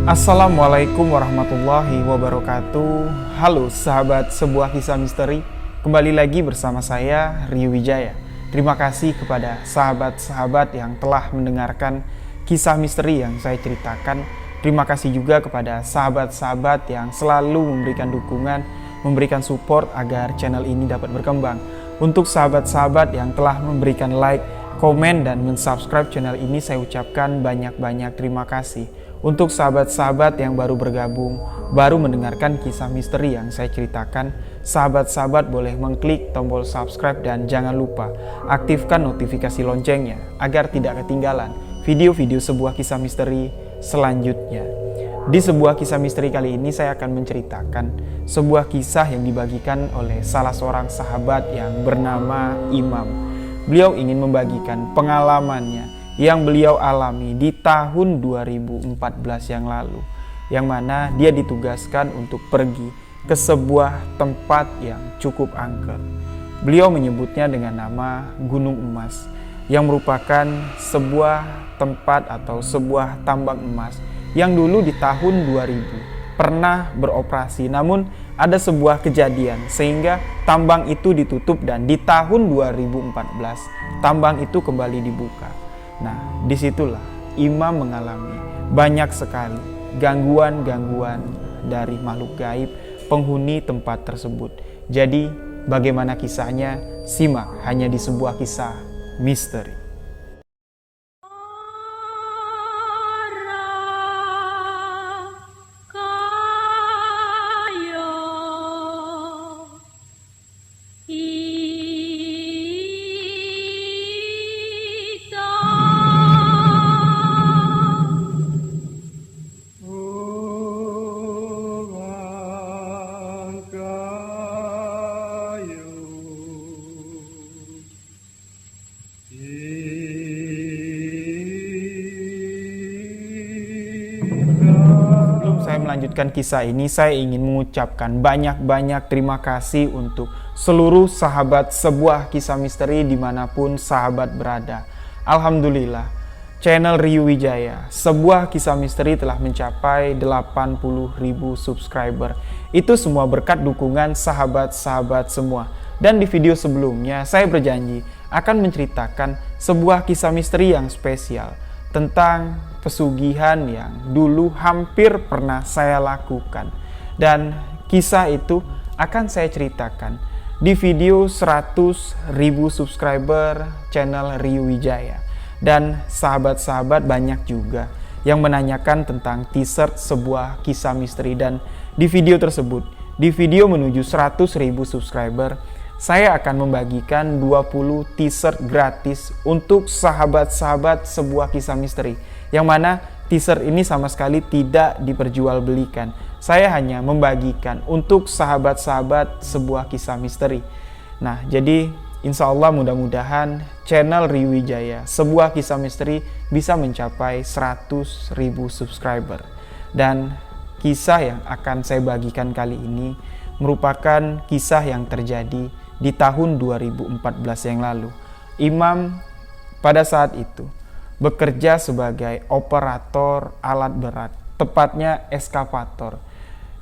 Assalamualaikum warahmatullahi wabarakatuh. Halo sahabat sebuah kisah misteri, kembali lagi bersama saya Rio Wijaya. Terima kasih kepada sahabat-sahabat yang telah mendengarkan kisah misteri yang saya ceritakan. Terima kasih juga kepada sahabat-sahabat yang selalu memberikan dukungan, memberikan support agar channel ini dapat berkembang. Untuk sahabat-sahabat yang telah memberikan like, komen, dan mensubscribe channel ini, saya ucapkan banyak-banyak terima kasih. Untuk sahabat-sahabat yang baru bergabung, baru mendengarkan kisah misteri yang saya ceritakan, sahabat-sahabat boleh mengklik tombol subscribe dan jangan lupa aktifkan notifikasi loncengnya agar tidak ketinggalan video-video sebuah kisah misteri selanjutnya. Di sebuah kisah misteri kali ini saya akan menceritakan sebuah kisah yang dibagikan oleh salah seorang sahabat yang bernama Imam. Beliau ingin membagikan pengalamannya yang beliau alami di tahun 2014 yang lalu, yang mana dia ditugaskan untuk pergi ke sebuah tempat yang cukup angker. Beliau menyebutnya dengan nama Gunung Emas, yang merupakan sebuah tempat atau sebuah tambang emas yang dulu di tahun 2000 pernah beroperasi, namun ada sebuah kejadian sehingga tambang itu ditutup dan di tahun 2014 tambang itu kembali dibuka. Nah, disitulah Imam mengalami banyak sekali gangguan-gangguan dari makhluk gaib penghuni tempat tersebut. Jadi, bagaimana kisahnya? Simak hanya di sebuah kisah misteri. Sebelum saya melanjutkan kisah ini, saya ingin mengucapkan banyak-banyak terima kasih untuk seluruh sahabat sebuah kisah misteri dimanapun sahabat berada. Alhamdulillah, channel Rio Wijaya, sebuah kisah misteri telah mencapai 80.000 subscriber. Itu semua berkat dukungan sahabat-sahabat semua. Dan di video sebelumnya, saya berjanji akan menceritakan sebuah kisah misteri yang spesial tentang pesugihan yang dulu hampir pernah saya lakukan. Dan kisah itu akan saya ceritakan di video 100.000 subscriber channel Rio Wijaya. Dan sahabat-sahabat banyak juga yang menanyakan tentang teaser sebuah kisah misteri. Dan di video tersebut, di video menuju 100.000 subscriber, saya akan membagikan 20 teaser gratis untuk sahabat-sahabat sebuah kisah misteri, yang mana teaser ini sama sekali tidak diperjualbelikan. Saya hanya membagikan untuk sahabat-sahabat sebuah kisah misteri. Nah, jadi insya Allah mudah-mudahan channel Rio Wijaya, sebuah kisah misteri, bisa mencapai 100.000 subscriber. Dan kisah yang akan saya bagikan kali ini merupakan kisah yang terjadi di tahun 2014 yang lalu. Imam pada saat itu bekerja sebagai operator alat berat, tepatnya eskavator.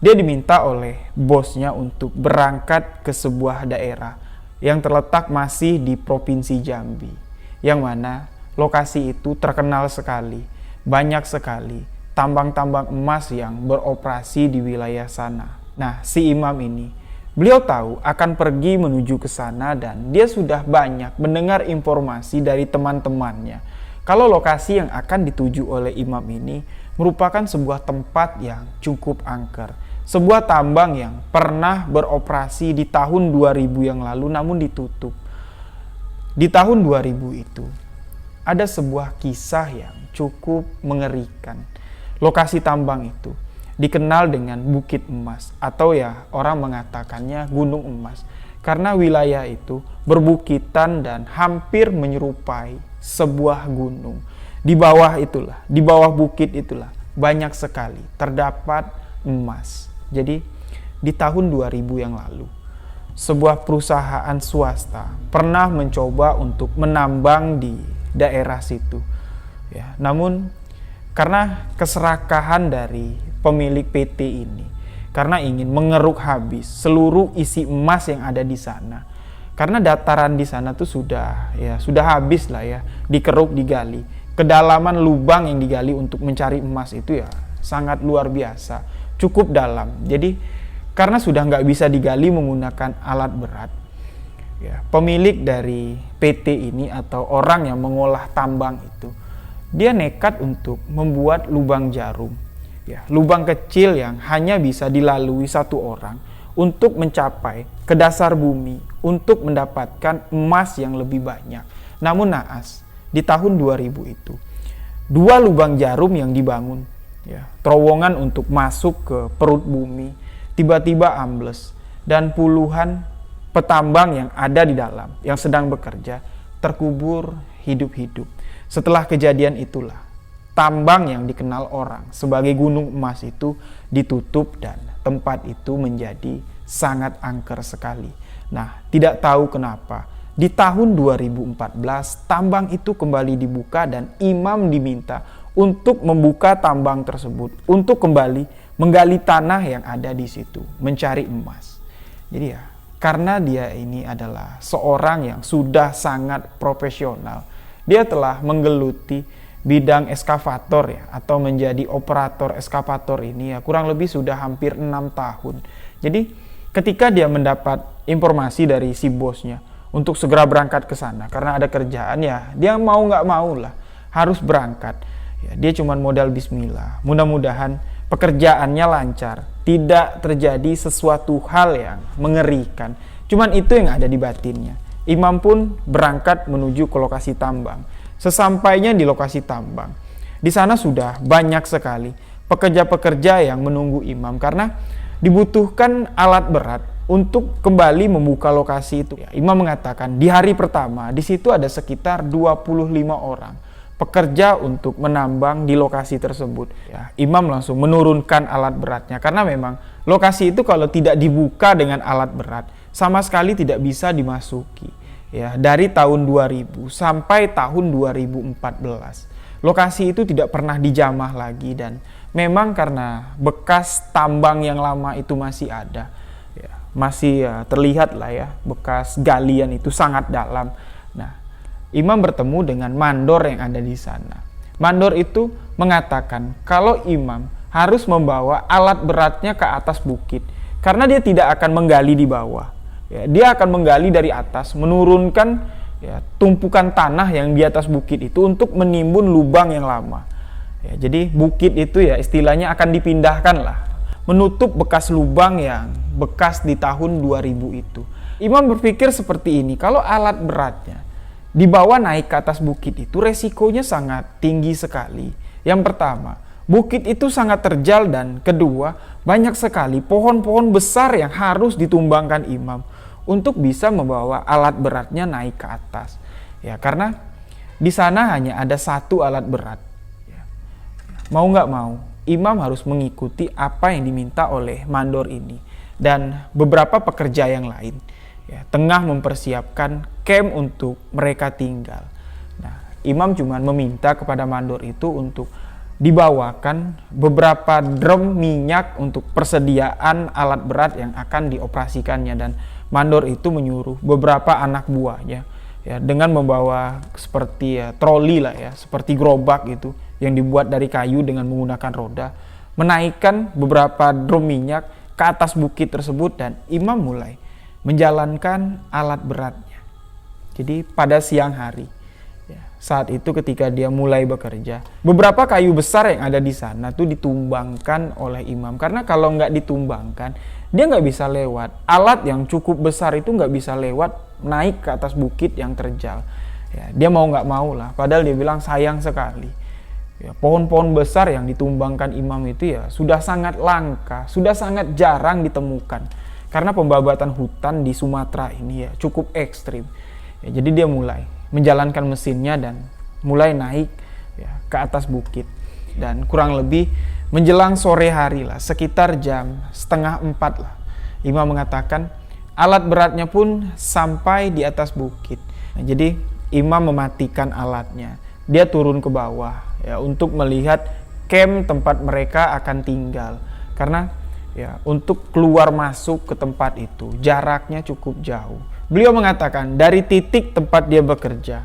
Dia diminta oleh bosnya untuk berangkat ke sebuah daerah yang terletak masih di Provinsi Jambi, yang mana lokasi itu terkenal sekali, banyak sekali tambang-tambang emas yang beroperasi di wilayah sana. Nah, si Imam ini, beliau tahu akan pergi menuju ke sana dan dia sudah banyak mendengar informasi dari teman-temannya kalau lokasi yang akan dituju oleh Imam ini merupakan sebuah tempat yang cukup angker. Sebuah tambang yang pernah beroperasi di tahun 2000 yang lalu namun ditutup. Di tahun 2000 itu ada sebuah kisah yang cukup mengerikan. Lokasi tambang itu dikenal dengan Bukit Emas, atau ya orang mengatakannya Gunung Emas, karena wilayah itu berbukitan dan hampir menyerupai sebuah gunung. Di bawah itulah, di bawah bukit itulah banyak sekali terdapat emas. Jadi di tahun 2000 yang lalu, sebuah perusahaan swasta pernah mencoba untuk menambang di daerah situ. Ya, namun karena keserakahan dari pemilik PT ini, karena ingin mengeruk habis seluruh isi emas yang ada di sana. Karena dataran di sana tuh sudah habis lah ya, dikeruk, digali. Kedalaman lubang yang digali untuk mencari emas itu ya sangat luar biasa, cukup dalam. Jadi karena sudah nggak bisa digali menggunakan alat berat, ya, pemilik dari PT ini atau orang yang mengolah tambang itu, dia nekat untuk membuat lubang jarum, ya, lubang kecil yang hanya bisa dilalui satu orang untuk mencapai ke dasar bumi untuk mendapatkan emas yang lebih banyak. Namun naas, di tahun 2000 itu 2 lubang jarum yang dibangun, ya, terowongan untuk masuk ke perut bumi tiba-tiba ambles dan puluhan petambang yang ada di dalam yang sedang bekerja terkubur hidup-hidup. Setelah kejadian itulah tambang yang dikenal orang sebagai gunung emas itu ditutup dan tempat itu menjadi sangat angker sekali. Nah, tidak tahu kenapa di tahun 2014 tambang itu kembali dibuka dan imam diminta untuk membuka tambang tersebut untuk kembali menggali tanah yang ada di situ, mencari emas. Jadi ya, karena dia ini adalah seorang yang sudah sangat profesional, dia telah menggeluti bidang eskavator ya, atau menjadi operator eskavator ini ya kurang lebih sudah hampir 6 tahun. Jadi ketika dia mendapat informasi dari si bosnya untuk segera berangkat ke sana karena ada kerjaan, ya dia mau nggak mau lah harus berangkat. Ya, dia cuma modal bismillah, mudah-mudahan pekerjaannya lancar, tidak terjadi sesuatu hal yang mengerikan. Cuman itu yang ada di batinnya. Imam pun berangkat menuju ke lokasi tambang. Sesampainya di lokasi tambang, di sana sudah banyak sekali pekerja-pekerja yang menunggu imam karena dibutuhkan alat berat untuk kembali membuka lokasi itu. Ya, imam mengatakan di hari pertama di situ ada sekitar 25 orang pekerja untuk menambang di lokasi tersebut. Ya, imam langsung menurunkan alat beratnya karena memang lokasi itu kalau tidak dibuka dengan alat berat sama sekali tidak bisa dimasuki. Ya, dari tahun 2000 sampai tahun 2014 lokasi itu tidak pernah dijamah lagi dan memang karena bekas tambang yang lama itu masih ada, ya, masih terlihat lah ya bekas galian itu sangat dalam. Nah, imam bertemu dengan mandor yang ada di sana. Mandor itu mengatakan kalau imam harus membawa alat beratnya ke atas bukit karena dia tidak akan menggali di bawah. Ya, dia akan menggali dari atas, menurunkan ya, tumpukan tanah yang di atas bukit itu untuk menimbun lubang yang lama. Ya, jadi bukit itu ya istilahnya akan dipindahkan lah, menutup bekas lubang yang bekas di tahun 2000 itu. Imam berpikir seperti ini, kalau alat beratnya dibawa naik ke atas bukit itu resikonya sangat tinggi sekali. Yang pertama, bukit itu sangat terjal dan kedua, banyak sekali pohon-pohon besar yang harus ditumbangkan imam untuk bisa membawa alat beratnya naik ke atas. Ya, karena di sana hanya ada satu alat berat. Ya. Mau nggak mau, imam harus mengikuti apa yang diminta oleh mandor ini dan beberapa pekerja yang lain. Ya, tengah mempersiapkan camp untuk mereka tinggal. Nah, imam cuma meminta kepada mandor itu untuk dibawakan beberapa drum minyak untuk persediaan alat berat yang akan dioperasikannya dan mandor itu menyuruh beberapa anak buahnya ya dengan membawa seperti ya, troli lah ya, seperti gerobak gitu yang dibuat dari kayu dengan menggunakan roda, menaikkan beberapa drum minyak ke atas bukit tersebut dan imam mulai menjalankan alat beratnya. Jadi pada siang hari ya, saat itu ketika dia mulai bekerja, beberapa kayu besar yang ada di sana tuh ditumbangkan oleh imam karena kalau nggak ditumbangkan dia nggak bisa lewat. Alat yang cukup besar itu nggak bisa lewat naik ke atas bukit yang terjal. Ya, dia mau nggak mau lah. Padahal dia bilang sayang sekali. Ya, pohon-pohon besar yang ditumbangkan imam itu ya sudah sangat langka, sudah sangat jarang ditemukan. Karena pembabatan hutan di Sumatera ini ya cukup ekstrim. Ya, jadi dia mulai menjalankan mesinnya dan mulai naik ya, ke atas bukit. Dan kurang lebih menjelang sore hari lah, sekitar jam 3:30 lah, imam mengatakan alat beratnya pun sampai di atas bukit. Nah, jadi imam mematikan alatnya, dia turun ke bawah ya untuk melihat camp tempat mereka akan tinggal. Karena ya, untuk keluar masuk ke tempat itu jaraknya cukup jauh. Beliau mengatakan dari titik tempat dia bekerja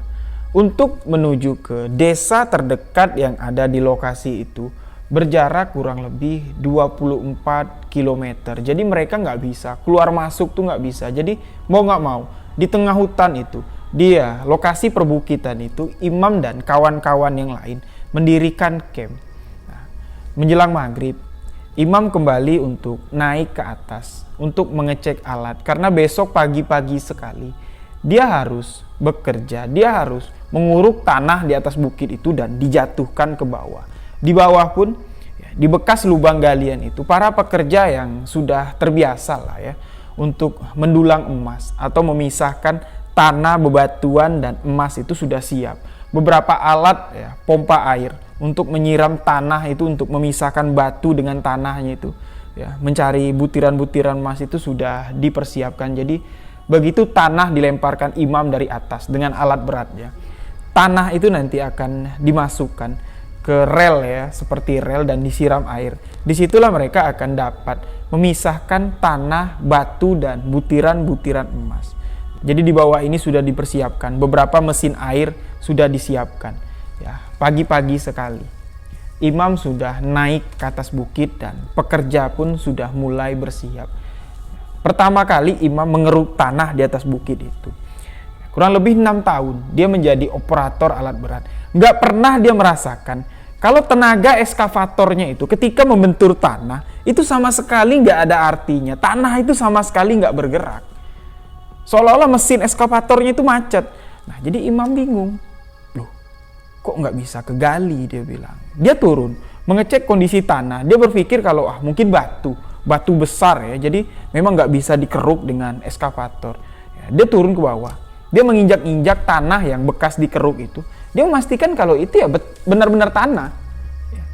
untuk menuju ke desa terdekat yang ada di lokasi itu berjarak kurang lebih 24 km. Jadi mereka nggak bisa keluar masuk tuh, nggak bisa. Jadi mau nggak mau di tengah hutan itu, dia lokasi perbukitan itu, imam dan kawan-kawan yang lain mendirikan camp. Nah, menjelang maghrib, imam kembali untuk naik ke atas untuk mengecek alat, karena besok pagi-pagi sekali dia harus bekerja, dia harus menguruk tanah di atas bukit itu dan dijatuhkan ke bawah. Di bawah pun, ya, di bekas lubang galian itu, para pekerja yang sudah terbiasa lah ya untuk mendulang emas atau memisahkan tanah, bebatuan dan emas itu sudah siap. Beberapa alat ya, pompa air untuk menyiram tanah itu, untuk memisahkan batu dengan tanahnya itu, ya, mencari butiran-butiran emas itu sudah dipersiapkan. Jadi begitu tanah dilemparkan imam dari atas dengan alat beratnya, tanah itu nanti akan dimasukkan ke rel ya, seperti rel, dan disiram air. Disitulah mereka akan dapat memisahkan tanah, batu, dan butiran-butiran emas. Jadi di bawah ini sudah dipersiapkan, beberapa mesin air sudah disiapkan. Ya, pagi-pagi sekali, imam sudah naik ke atas bukit dan pekerja pun sudah mulai bersiap. Pertama kali imam mengeruk tanah di atas bukit itu. Kurang lebih 6 tahun dia menjadi operator alat berat. Nggak pernah dia merasakan kalau tenaga eskavatornya itu ketika membentur tanah itu sama sekali nggak ada artinya. Tanah itu sama sekali nggak bergerak. Seolah-olah mesin eskavatornya itu macet. Nah, jadi imam bingung. Loh, kok nggak bisa kegali, dia bilang. Dia turun mengecek kondisi tanah. Dia berpikir kalau mungkin batu besar ya. Jadi memang nggak bisa dikeruk dengan eskavator. Ya, dia turun ke bawah. Dia menginjak-injak tanah yang bekas dikeruk itu. Dia memastikan kalau itu ya benar-benar tanah.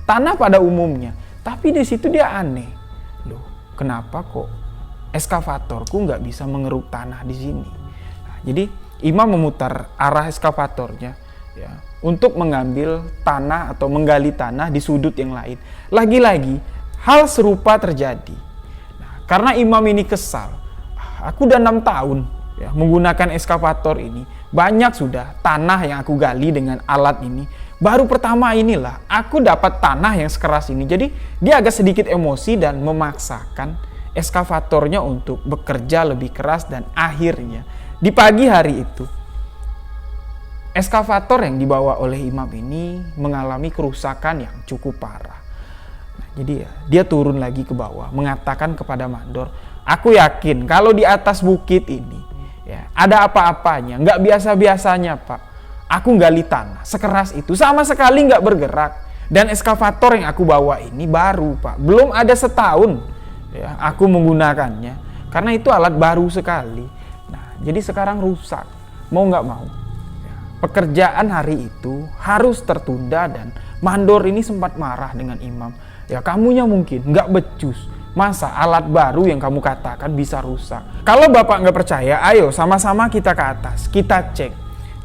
Tanah pada umumnya. Tapi di situ dia aneh. Loh, kenapa kok eskavatorku nggak bisa mengeruk tanah di sini? Nah, jadi imam memutar arah eskavatornya ya, untuk mengambil tanah atau menggali tanah di sudut yang lain. Lagi-lagi hal serupa terjadi. Nah, karena imam ini kesal. Aku udah 6 tahun ya, menggunakan eskavator ini. Banyak sudah tanah yang aku gali dengan alat ini. Baru pertama inilah aku dapat tanah yang sekeras ini. Jadi dia agak sedikit emosi dan memaksakan eskavatornya untuk bekerja lebih keras. Dan akhirnya di pagi hari itu, eskavator yang dibawa oleh imam ini mengalami kerusakan yang cukup parah. Nah, jadi ya, dia turun lagi ke bawah mengatakan kepada mandor, aku yakin kalau di atas bukit ini ya, ada apa-apanya, nggak biasa-biasanya Pak. Aku gali tanah sekeras itu sama sekali nggak bergerak. Dan eskavator yang aku bawa ini baru Pak, belum ada setahun ya, aku menggunakannya. Karena itu alat baru sekali. Nah, jadi sekarang rusak, mau nggak mau. Ya, pekerjaan hari itu harus tertunda dan mandor ini sempat marah dengan imam. Ya kamunya mungkin nggak becus. Masa alat baru yang kamu katakan bisa rusak? Kalau Bapak nggak percaya, ayo sama-sama kita ke atas, kita cek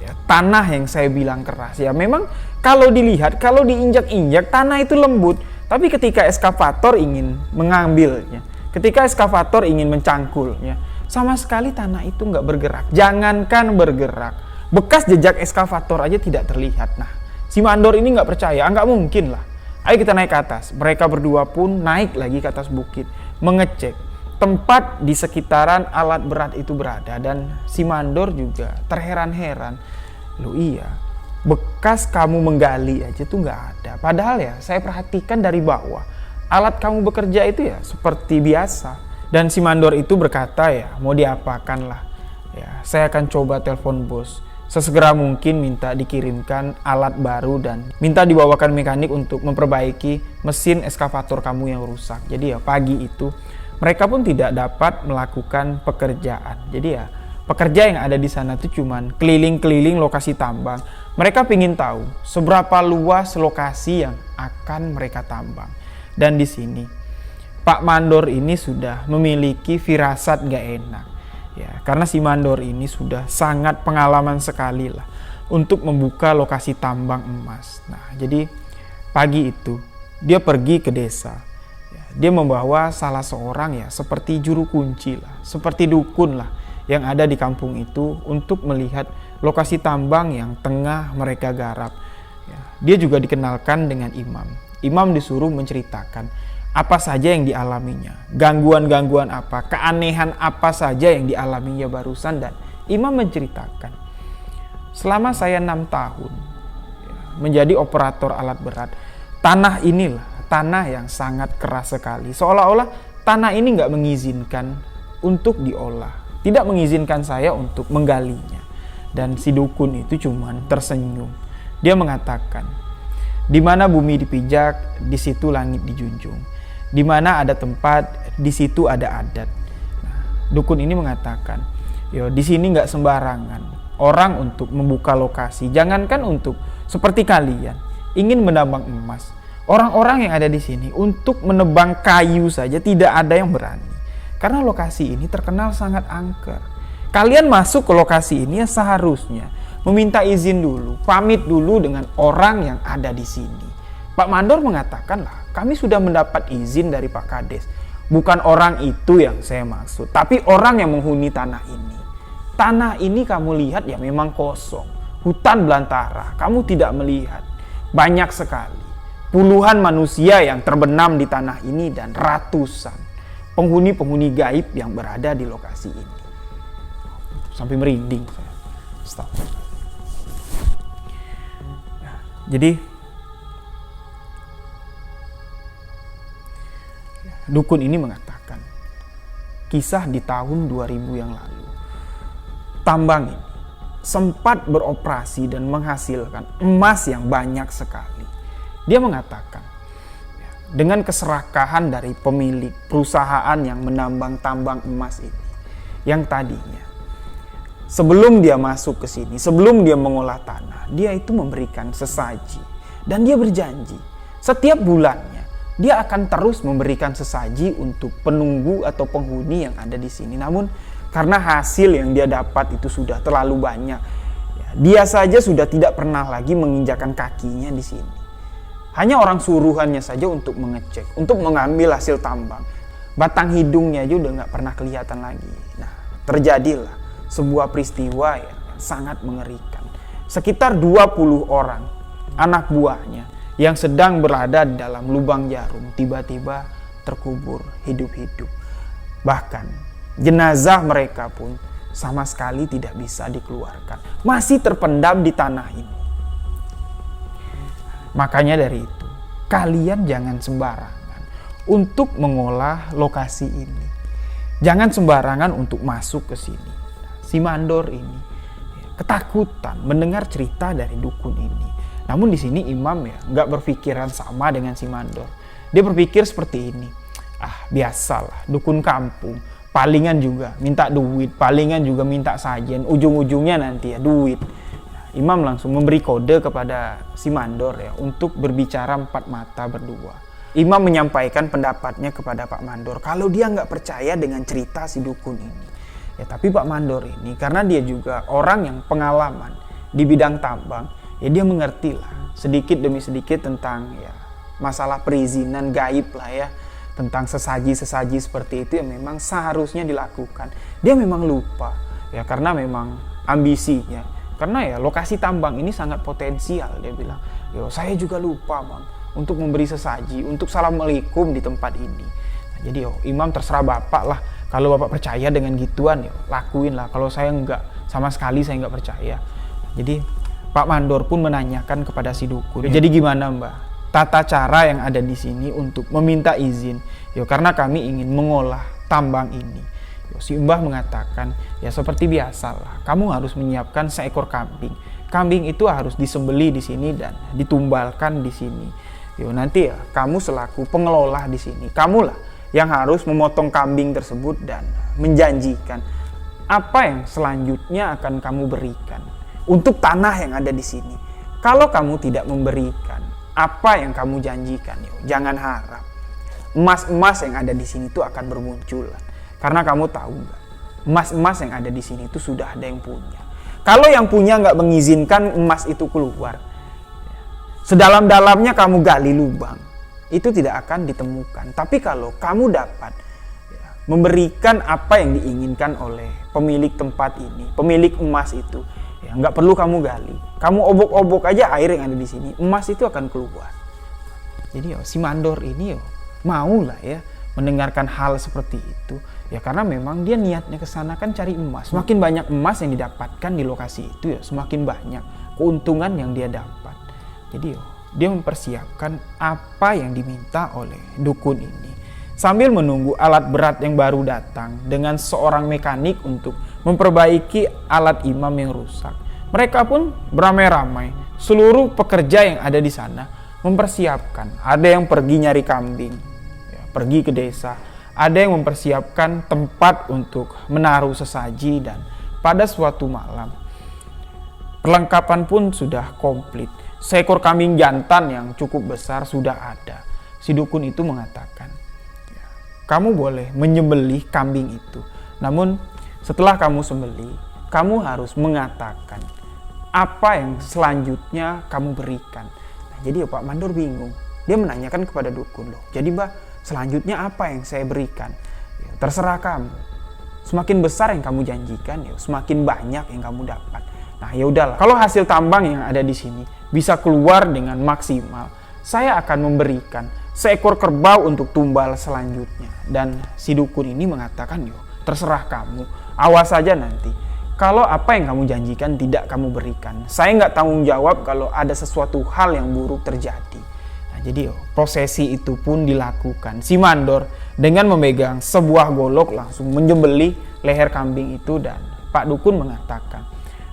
ya, tanah yang saya bilang keras. Ya memang kalau dilihat, kalau diinjak-injak tanah itu lembut. Tapi ketika eskavator ingin mengambilnya, ketika eskavator ingin mencangkulnya, sama sekali tanah itu nggak bergerak. Jangankan bergerak, bekas jejak eskavator aja tidak terlihat. Nah, si mandor ini nggak percaya, nggak mungkin lah. Ayo kita naik ke atas. Mereka berdua pun naik lagi ke atas bukit, mengecek tempat di sekitaran alat berat itu berada. Dan si mandor juga terheran-heran. Loh iya, bekas kamu menggali aja tuh nggak ada. Padahal ya saya perhatikan dari bawah, alat kamu bekerja itu ya seperti biasa. Dan si mandor itu berkata ya mau diapakan lah. Ya, saya akan coba telepon bos. Sesegera mungkin minta dikirimkan alat baru dan minta dibawakan mekanik untuk memperbaiki mesin eskavator kamu yang rusak. Jadi ya pagi itu mereka pun tidak dapat melakukan pekerjaan. Jadi ya pekerja yang ada di sana itu cuman keliling-keliling lokasi tambang. Mereka ingin tahu seberapa luas lokasi yang akan mereka tambang. Dan di sini Pak Mandor ini sudah memiliki firasat gak enak. Ya, karena si mandor ini sudah sangat pengalaman sekali lah untuk membuka lokasi tambang emas. Nah, jadi pagi itu dia pergi ke desa. Dia membawa salah seorang ya seperti juru kunci lah, seperti dukun lah yang ada di kampung itu untuk melihat lokasi tambang yang tengah mereka garap. Dia juga dikenalkan dengan imam. Imam disuruh menceritakan apa saja yang dialaminya, gangguan-gangguan apa, keanehan apa saja yang dialaminya barusan, dan imam menceritakan, selama saya 6 tahun menjadi operator alat berat, tanah inilah tanah yang sangat keras sekali. Seolah-olah tanah ini nggak mengizinkan untuk diolah, tidak mengizinkan saya untuk menggalinya. Dan si dukun itu cuman tersenyum. Dia mengatakan, di mana bumi dipijak, di situ langit dijunjung. Di mana ada tempat, di situ ada adat. Nah, dukun ini mengatakan, yo di sini nggak sembarangan orang untuk membuka lokasi. Jangankan untuk seperti kalian ingin menambang emas, orang-orang yang ada di sini untuk menebang kayu saja tidak ada yang berani. Karena lokasi ini terkenal sangat angker. Kalian masuk ke lokasi ini seharusnya meminta izin dulu, pamit dulu dengan orang yang ada di sini. Pak Mandor mengatakan, lah, kami sudah mendapat izin dari Pak Kades. Bukan orang itu yang saya maksud, tapi orang yang menghuni tanah ini. Tanah ini kamu lihat ya memang kosong, hutan belantara, kamu tidak melihat. Banyak sekali puluhan manusia yang terbenam di tanah ini dan ratusan penghuni-penghuni gaib yang berada di lokasi ini. Sampai merinding saya. Stop. Jadi dukun ini mengatakan, kisah di tahun 2000 yang lalu, tambang ini sempat beroperasi dan menghasilkan emas yang banyak sekali. Dia mengatakan, dengan keserakahan dari pemilik perusahaan yang menambang tambang emas ini, yang tadinya sebelum dia masuk ke sini, sebelum dia mengolah tanah, dia itu memberikan sesaji. Dan dia berjanji, setiap bulannya, dia akan terus memberikan sesaji untuk penunggu atau penghuni yang ada di sini. Namun, karena hasil yang dia dapat itu sudah terlalu banyak, dia saja sudah tidak pernah lagi menginjakan kakinya di sini. Hanya orang suruhannya saja untuk mengecek, untuk mengambil hasil tambang. Batang hidungnya aja udah nggak pernah kelihatan lagi. Nah, terjadilah sebuah peristiwa yang sangat mengerikan. Sekitar 20 orang anak buahnya yang sedang berada di dalam lubang jarum tiba-tiba terkubur hidup-hidup. Bahkan jenazah mereka pun sama sekali tidak bisa dikeluarkan. Masih terpendam di tanah ini. Makanya dari itu, kalian jangan sembarangan untuk mengolah lokasi ini. Jangan sembarangan untuk masuk ke sini. Si Mandor ini ketakutan mendengar cerita dari dukun ini. Namun di sini imam ya nggak berpikiran sama dengan si Mandor. Dia berpikir seperti ini. Biasalah dukun kampung. Palingan juga minta duit, palingan juga minta sajen. Ujung-ujungnya nanti ya duit. Imam langsung memberi kode kepada si Mandor ya untuk berbicara 4 mata berdua. Imam menyampaikan pendapatnya kepada Pak Mandor kalau dia nggak percaya dengan cerita si dukun ini. Ya tapi Pak Mandor ini karena dia juga orang yang pengalaman di bidang tambang, ya dia mengerti lah sedikit demi sedikit tentang ya masalah perizinan gaib lah ya, tentang sesaji-sesaji seperti itu yang memang seharusnya dilakukan. Dia memang lupa ya karena memang ambisinya. Karena ya lokasi tambang ini sangat potensial, dia bilang. Yo saya juga lupa bang untuk memberi sesaji, untuk assalamualaikum di tempat ini. Nah, jadi imam terserah bapak lah. Kalau bapak percaya dengan gituan ya lakuin lah. Kalau saya enggak, sama sekali saya enggak percaya. Jadi Pak Mandor pun menanyakan kepada si dukun. Jadi gimana mbak? Tata cara yang ada di sini untuk meminta izin. Yo karena kami ingin mengolah tambang ini. Si Mbah mengatakan, ya seperti biasalah, kamu harus menyiapkan seekor kambing. Kambing itu harus disembeli di sini dan ditumbalkan di sini. Yo nanti ya, kamu selaku pengelola di sini, kamulah yang harus memotong kambing tersebut dan menjanjikan apa yang selanjutnya akan kamu berikan untuk tanah yang ada di sini. Kalau kamu tidak memberikan apa yang kamu janjikan, yo jangan harap emas-emas yang ada di sini itu akan bermunculan. Karena kamu tahu nggak, emas-emas yang ada di sini itu sudah ada yang punya. Kalau yang punya nggak mengizinkan emas itu keluar, sedalam-dalamnya kamu gali lubang, itu tidak akan ditemukan. Tapi kalau kamu dapat memberikan apa yang diinginkan oleh pemilik tempat ini, pemilik emas itu, nggak perlu kamu gali, kamu obok-obok aja air yang ada di sini, emas itu akan keluar. Jadi si mandor ini mau lah ya mendengarkan hal seperti itu, ya karena memang dia niatnya ke sana kan cari emas. Semakin banyak emas yang didapatkan di lokasi itu ya semakin banyak keuntungan yang dia dapat. Jadi dia mempersiapkan apa yang diminta oleh dukun ini sambil menunggu alat berat yang baru datang dengan seorang mekanik untuk memperbaiki alat imam yang rusak. Mereka pun beramai-ramai, seluruh pekerja yang ada di sana mempersiapkan. Ada yang pergi nyari kambing, pergi ke desa. Ada yang mempersiapkan tempat untuk menaruh sesaji, dan pada suatu malam perlengkapan pun sudah komplit. Seekor kambing jantan yang cukup besar sudah ada. Si dukun itu mengatakan, kamu boleh menyembelih kambing itu. Namun setelah kamu sembelih, kamu harus mengatakan apa yang selanjutnya kamu berikan. Nah, jadi Pak Mandor bingung. Dia menanyakan kepada dukun, loh, jadi Mbak, selanjutnya apa yang saya berikan? Ya, terserah kamu. Semakin besar yang kamu janjikan, ya semakin banyak yang kamu dapat. Nah, ya udahlah. Kalau hasil tambang yang ada di sini bisa keluar dengan maksimal, saya akan memberikan seekor kerbau untuk tumbal selanjutnya. Dan si dukun ini mengatakan, yo, terserah kamu. Awas saja nanti. Kalau apa yang kamu janjikan tidak kamu berikan, saya nggak tanggung jawab kalau ada sesuatu hal yang buruk terjadi. Nah, jadi prosesi itu pun dilakukan. Si mandor dengan memegang sebuah golok langsung menyembelih leher kambing itu, dan Pak Dukun mengatakan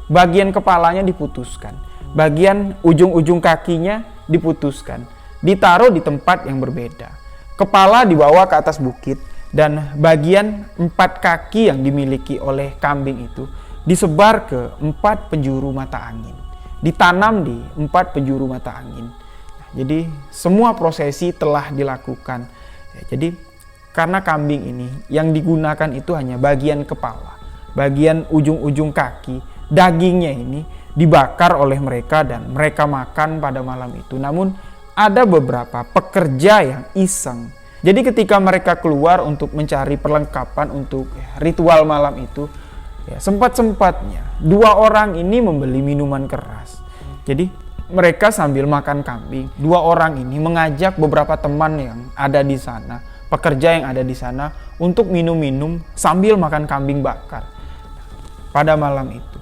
bagian kepalanya diputuskan, bagian ujung-ujung kakinya diputuskan, ditaruh di tempat yang berbeda. Kepala dibawa ke atas bukit, dan bagian 4 kaki yang dimiliki oleh kambing itu disebar ke 4 penjuru mata angin, ditanam di 4 penjuru mata angin. Jadi semua prosesi telah dilakukan. Jadi karena kambing ini yang digunakan itu hanya bagian kepala, bagian ujung-ujung kaki, dagingnya ini dibakar oleh mereka dan mereka makan pada malam itu. Namun ada beberapa pekerja yang iseng. Jadi ketika mereka keluar untuk mencari perlengkapan untuk ritual malam itu, ya sempat-sempatnya 2 orang ini membeli minuman keras. Jadi mereka sambil makan kambing, 2 orang ini mengajak beberapa teman yang ada di sana, pekerja yang ada di sana, untuk minum-minum sambil makan kambing bakar. Pada malam itu,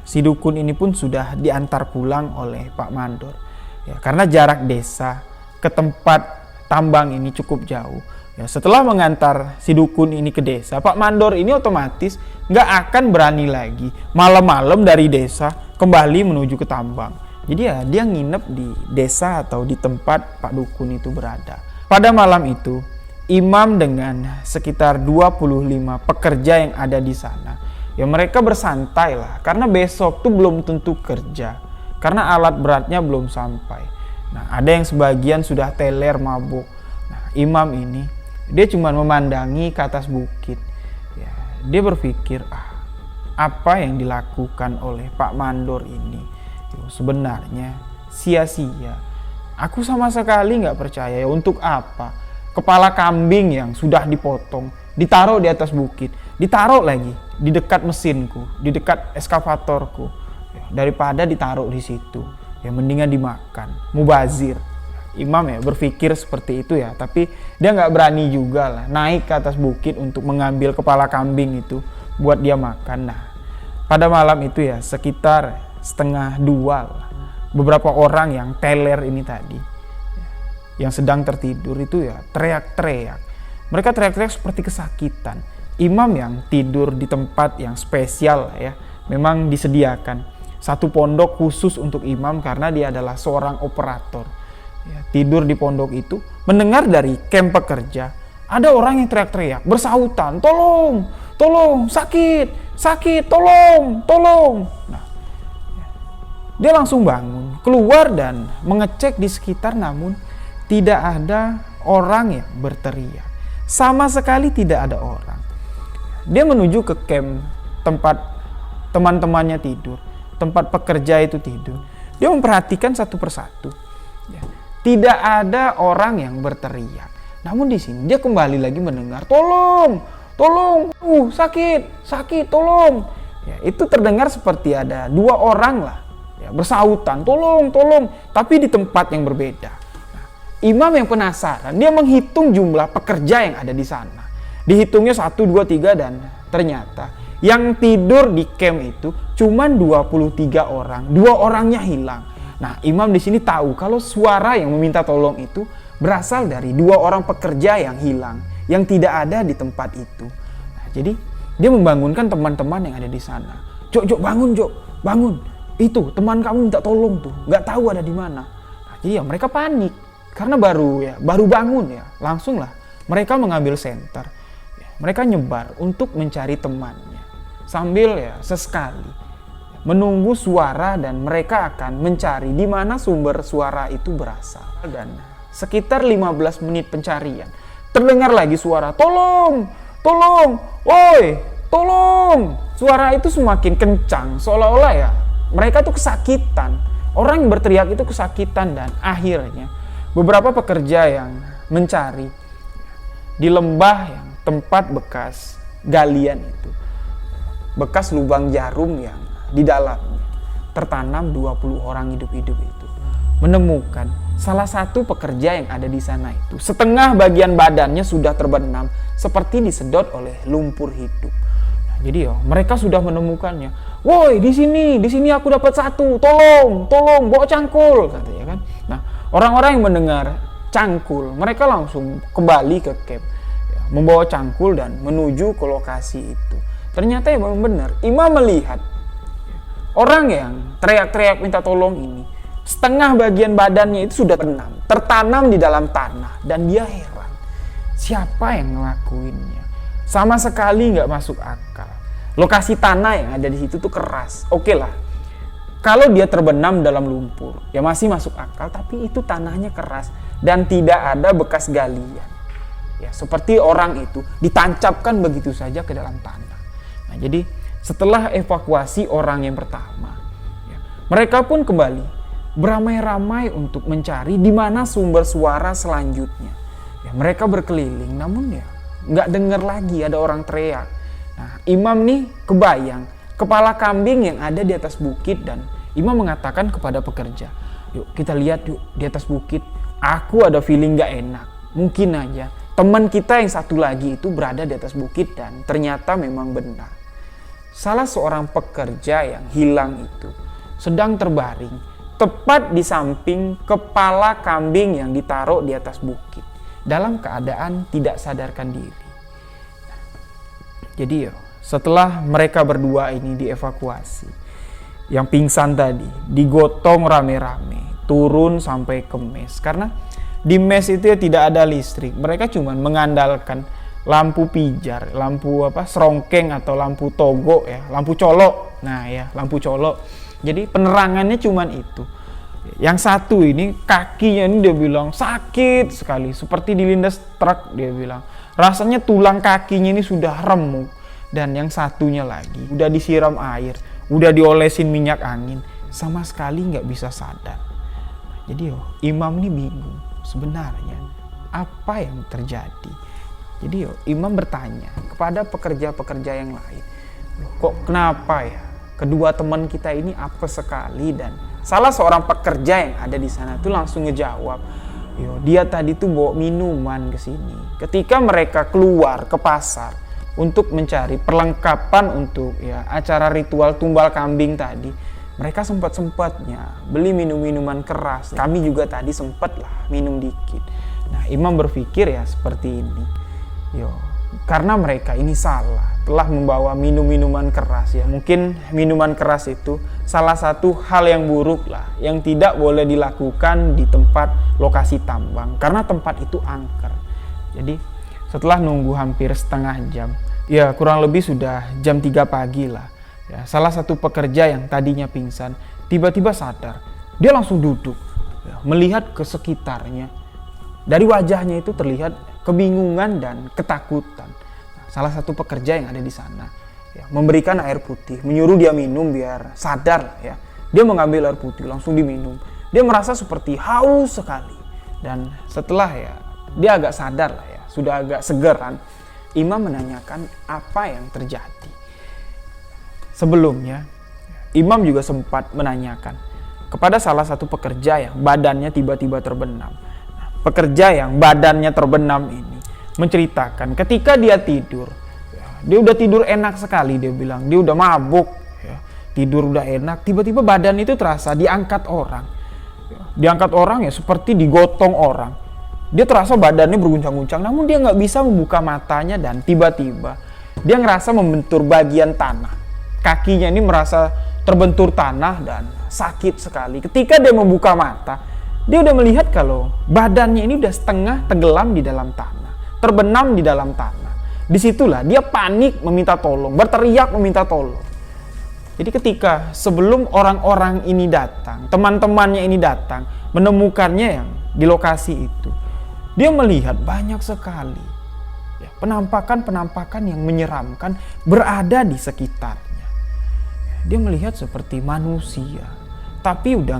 si dukun ini pun sudah diantar pulang oleh Pak Mandor. Ya, karena jarak desa ke tempat tambang ini cukup jauh. Ya, setelah mengantar si dukun ini ke desa, Pak Mandor ini otomatis nggak akan berani lagi malam-malam dari desa kembali menuju ke tambang. Jadi ya dia nginep di desa atau di tempat Pak Dukun itu berada. Pada malam itu, imam dengan sekitar 25 pekerja yang ada di sana, ya mereka bersantai lah, karena besok tuh belum tentu kerja, karena alat beratnya belum sampai. Nah, ada yang sebagian sudah teler mabuk. Nah, imam ini dia cuma memandangi ke atas bukit. Ya, dia berpikir, apa yang dilakukan oleh Pak Mandor ini sebenarnya sia-sia. Aku sama sekali nggak percaya. Ya, untuk apa? Kepala kambing yang sudah dipotong ditaruh di atas bukit, ditaruh lagi di dekat mesinku, di dekat eskavatorku. Ya, daripada ditaruh di situ, ya mendingan dimakan. Mubazir. Imam ya berpikir seperti itu ya, tapi dia nggak berani juga lah naik ke atas bukit untuk mengambil kepala kambing itu buat dia makan. Nah, pada malam itu ya sekitar 1:30 lah, beberapa orang yang teler ini tadi, yang sedang tertidur itu ya teriak-teriak. Mereka teriak-teriak seperti kesakitan. Imam yang tidur di tempat yang spesial ya, memang disediakan satu pondok khusus untuk imam karena dia adalah seorang operator. Ya, tidur di pondok itu, mendengar dari kamp pekerja ada orang yang teriak-teriak bersautan, tolong, tolong, sakit, sakit, tolong, tolong. Nah, dia langsung bangun, keluar dan mengecek di sekitar, namun tidak ada orang yang berteriak. Sama sekali tidak ada orang. Dia menuju ke camp tempat teman-temannya tidur, tempat pekerja itu tidur. Dia memperhatikan satu persatu. Ya, Tidak ada orang yang berteriak. Namun di sini dia kembali lagi mendengar, tolong, tolong, sakit, tolong. Ya, itu terdengar seperti ada dua orang lah, ya, bersautan, tolong, tolong, tapi di tempat yang berbeda. Nah, imam yang penasaran, dia menghitung jumlah pekerja yang ada di sana. Dihitungnya 1, 2, 3 dan ternyata yang tidur di camp itu cuma 23 orang, 2 orangnya hilang. Nah, imam di sini tahu kalau suara yang meminta tolong itu berasal dari 2 orang pekerja yang hilang, yang tidak ada di tempat itu. Nah, jadi dia membangunkan teman-teman yang ada di sana. Jok, bangun, Jok, bangun. Itu teman kamu minta tolong tuh, nggak tahu ada di mana. Nah, jadi ya mereka panik karena baru bangun ya. Langsung lah mereka mengambil senter. Ya, mereka nyebar untuk mencari temannya sambil ya sesekali menunggu suara dan mereka akan mencari di mana sumber suara itu berasal. Dan sekitar 15 menit pencarian, terdengar lagi suara, tolong, tolong, woi, tolong. Suara itu semakin kencang, seolah-olah ya mereka tuh kesakitan. Orang yang berteriak itu kesakitan dan akhirnya beberapa pekerja yang mencari di lembah yang tempat bekas galian itu, bekas lubang jarum yang di dalamnya tertanam 20 orang hidup-hidup itu, menemukan salah satu pekerja yang ada di sana itu setengah bagian badannya sudah terbenam seperti disedot oleh lumpur hidup. Nah, jadi mereka sudah menemukannya. Woi, di sini aku dapat satu, tolong, bawa cangkul, katanya kan. Nah, orang-orang yang mendengar cangkul, mereka langsung kembali ke camp, ya, membawa cangkul dan menuju ke lokasi itu. Ternyata memang benar, imam melihat orang yang teriak-teriak minta tolong ini, setengah bagian badannya itu sudah tertanam di dalam tanah. Dan dia heran, siapa yang ngelakuinnya? Sama sekali nggak masuk akal. Lokasi tanah yang ada di situ tuh keras. Oke lah, kalau dia terbenam dalam lumpur, ya masih masuk akal. Tapi itu tanahnya keras dan tidak ada bekas galian. Ya, seperti orang itu ditancapkan begitu saja ke dalam tanah. Nah, jadi setelah evakuasi orang yang pertama, ya, mereka pun kembali beramai-ramai untuk mencari di mana sumber suara selanjutnya. Ya, mereka berkeliling, namun ya nggak dengar lagi ada orang teriak. Nah, imam nih kebayang kepala kambing yang ada di atas bukit dan imam mengatakan kepada pekerja, yuk kita lihat yuk di atas bukit. Aku ada feeling nggak enak. Mungkin aja teman kita yang satu lagi itu berada di atas bukit dan ternyata memang benar. Salah seorang pekerja yang hilang itu sedang terbaring tepat di samping kepala kambing yang ditaruh di atas bukit dalam keadaan tidak sadarkan diri. Jadi setelah mereka berdua ini dievakuasi, yang pingsan tadi digotong rame-rame turun sampai ke mes, karena di mes itu ya tidak ada listrik. Mereka cuma mengandalkan lampu pijar, lampu serongkeng atau lampu togo ya, lampu colok. Nah ya, lampu colok. Jadi penerangannya cuman itu. Yang satu ini kakinya ini dia bilang sakit sekali, seperti dilindas truk dia bilang. Rasanya tulang kakinya ini sudah remuk. Dan yang satunya lagi udah disiram air, udah diolesin minyak angin, sama sekali nggak bisa sadar. Jadi imam ini bingung sebenarnya apa yang terjadi. Jadi imam bertanya kepada pekerja-pekerja yang lain, kok kenapa ya kedua teman kita ini apes sekali? Dan salah seorang pekerja yang ada di sana tuh langsung ngejawab, dia tadi tuh bawa minuman ke sini. Ketika mereka keluar ke pasar untuk mencari perlengkapan untuk ya acara ritual tumbal kambing tadi, mereka sempat-sempatnya beli minum-minuman keras. Kami juga tadi sempat lah minum dikit. Nah, imam berpikir ya seperti ini. Karena mereka ini salah, telah membawa minum-minuman keras ya. Mungkin minuman keras itu salah satu hal yang buruk lah, yang tidak boleh dilakukan di tempat lokasi tambang, karena tempat itu angker. Jadi setelah nunggu hampir setengah jam, ya kurang lebih sudah jam 3 pagi lah ya, salah satu pekerja yang tadinya pingsan tiba-tiba sadar. Dia langsung duduk ya, melihat ke sekitarnya. Dari wajahnya itu terlihat kebingungan dan ketakutan. Nah, salah satu pekerja yang ada di sana ya, memberikan air putih, menyuruh dia minum biar sadar ya. Dia mengambil air putih langsung diminum. Dia merasa seperti haus sekali. Dan setelah ya dia agak sadar lah ya, sudah agak segeran, imam menanyakan apa yang terjadi. Sebelumnya imam juga sempat menanyakan kepada salah satu pekerja yang badannya tiba-tiba terbenam. Pekerja yang badannya terbenam ini menceritakan ketika dia tidur, dia udah tidur enak sekali, dia bilang dia udah mabuk ya, tidur udah enak, tiba-tiba badan itu terasa diangkat orang. Diangkat orang ya seperti digotong orang. Dia terasa badannya berguncang-guncang, namun dia nggak bisa membuka matanya, dan tiba-tiba dia ngerasa membentur bagian tanah. Kakinya ini merasa terbentur tanah dan sakit sekali. Ketika dia membuka mata, dia udah melihat kalau badannya ini udah setengah tenggelam di dalam tanah, terbenam di dalam tanah. Disitulah dia panik meminta tolong, berteriak meminta tolong. Jadi ketika sebelum orang-orang ini datang, teman-temannya ini datang, menemukannya yang di lokasi itu, dia melihat banyak sekali ya, penampakan-penampakan yang menyeramkan berada di sekitarnya. Dia melihat seperti manusia, tapi udah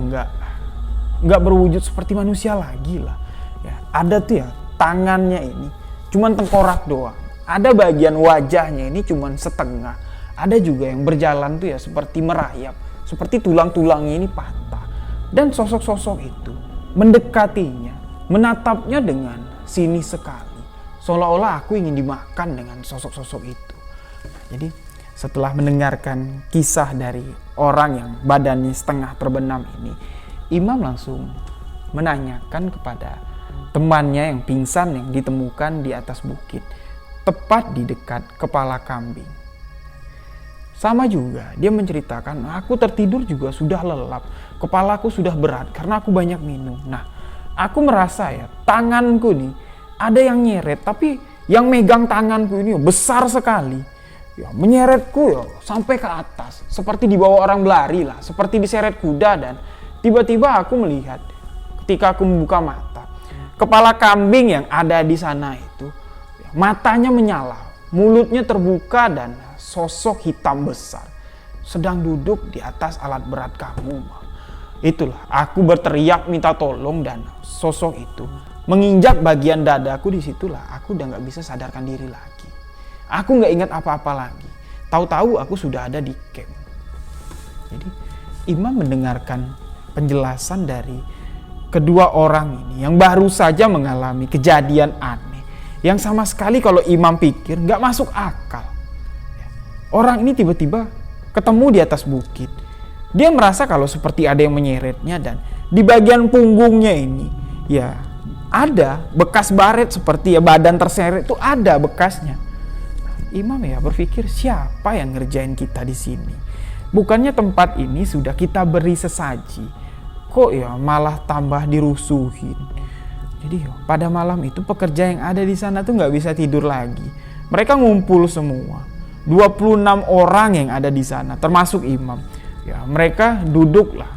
nggak berwujud seperti manusia lagi lah. Ya, ada tuh ya tangannya ini cuman tengkorak doang. Ada bagian wajahnya ini cuman setengah. Ada juga yang berjalan tuh ya seperti merayap, seperti tulang-tulangnya ini patah. Dan sosok-sosok itu mendekatinya, menatapnya dengan sinis sekali, seolah-olah aku ingin dimakan dengan sosok-sosok itu. Jadi setelah mendengarkan kisah dari orang yang badannya setengah terbenam ini, imam langsung menanyakan kepada temannya yang pingsan yang ditemukan di atas bukit, tepat di dekat kepala kambing. Sama juga, dia menceritakan, aku tertidur juga sudah lelap, kepalaku sudah berat karena aku banyak minum. Nah, aku merasa ya, tanganku nih ada yang nyeret, tapi yang megang tanganku ini besar sekali. Ya, menyeretku ya sampai ke atas, seperti dibawa orang berlari lah, seperti diseret kuda. Dan tiba-tiba aku melihat, ketika aku membuka mata, kepala kambing yang ada di sana itu, ya, matanya menyala, mulutnya terbuka, dan sosok hitam besar sedang duduk di atas alat berat kamu. Itulah aku berteriak minta tolong, dan sosok itu menginjak bagian dadaku. Disitulah aku udah nggak bisa sadarkan diri lagi. Aku nggak ingat apa-apa lagi. Tahu-tahu aku sudah ada di camp. Jadi imam mendengarkan penjelasan dari kedua orang ini yang baru saja mengalami kejadian aneh, yang sama sekali kalau imam pikir nggak masuk akal. Orang ini tiba-tiba ketemu di atas bukit. Dia merasa kalau seperti ada yang menyeretnya, dan di bagian punggungnya ini ya ada bekas baret, seperti ya badan terseret itu ada bekasnya. Imam ya berpikir, siapa yang ngerjain kita di sini? Bukannya tempat ini sudah kita beri sesaji, kok ya malah tambah dirusuhin. Jadi pada malam itu pekerja yang ada di sana tuh nggak bisa tidur lagi. Mereka ngumpul semua. 26 orang yang ada di sana, termasuk imam. Ya, mereka duduklah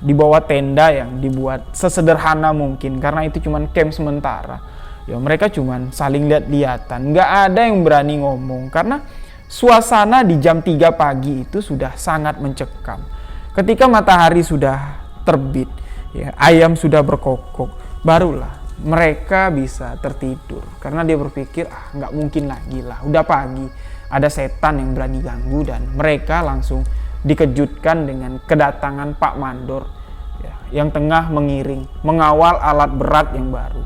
di bawah tenda yang dibuat sesederhana mungkin, karena itu cuma camp sementara. Ya, mereka cuma saling lihat-lihatan, nggak ada yang berani ngomong karena suasana di jam 3 pagi itu sudah sangat mencekam. Ketika matahari sudah terbit, ya, ayam sudah berkokok, barulah mereka bisa tertidur karena dia berpikir nggak mungkin lagi lah, udah pagi. Ada setan yang berani ganggu, dan mereka langsung dikejutkan dengan kedatangan Pak Mandor ya, yang tengah mengiring, mengawal alat berat yang baru.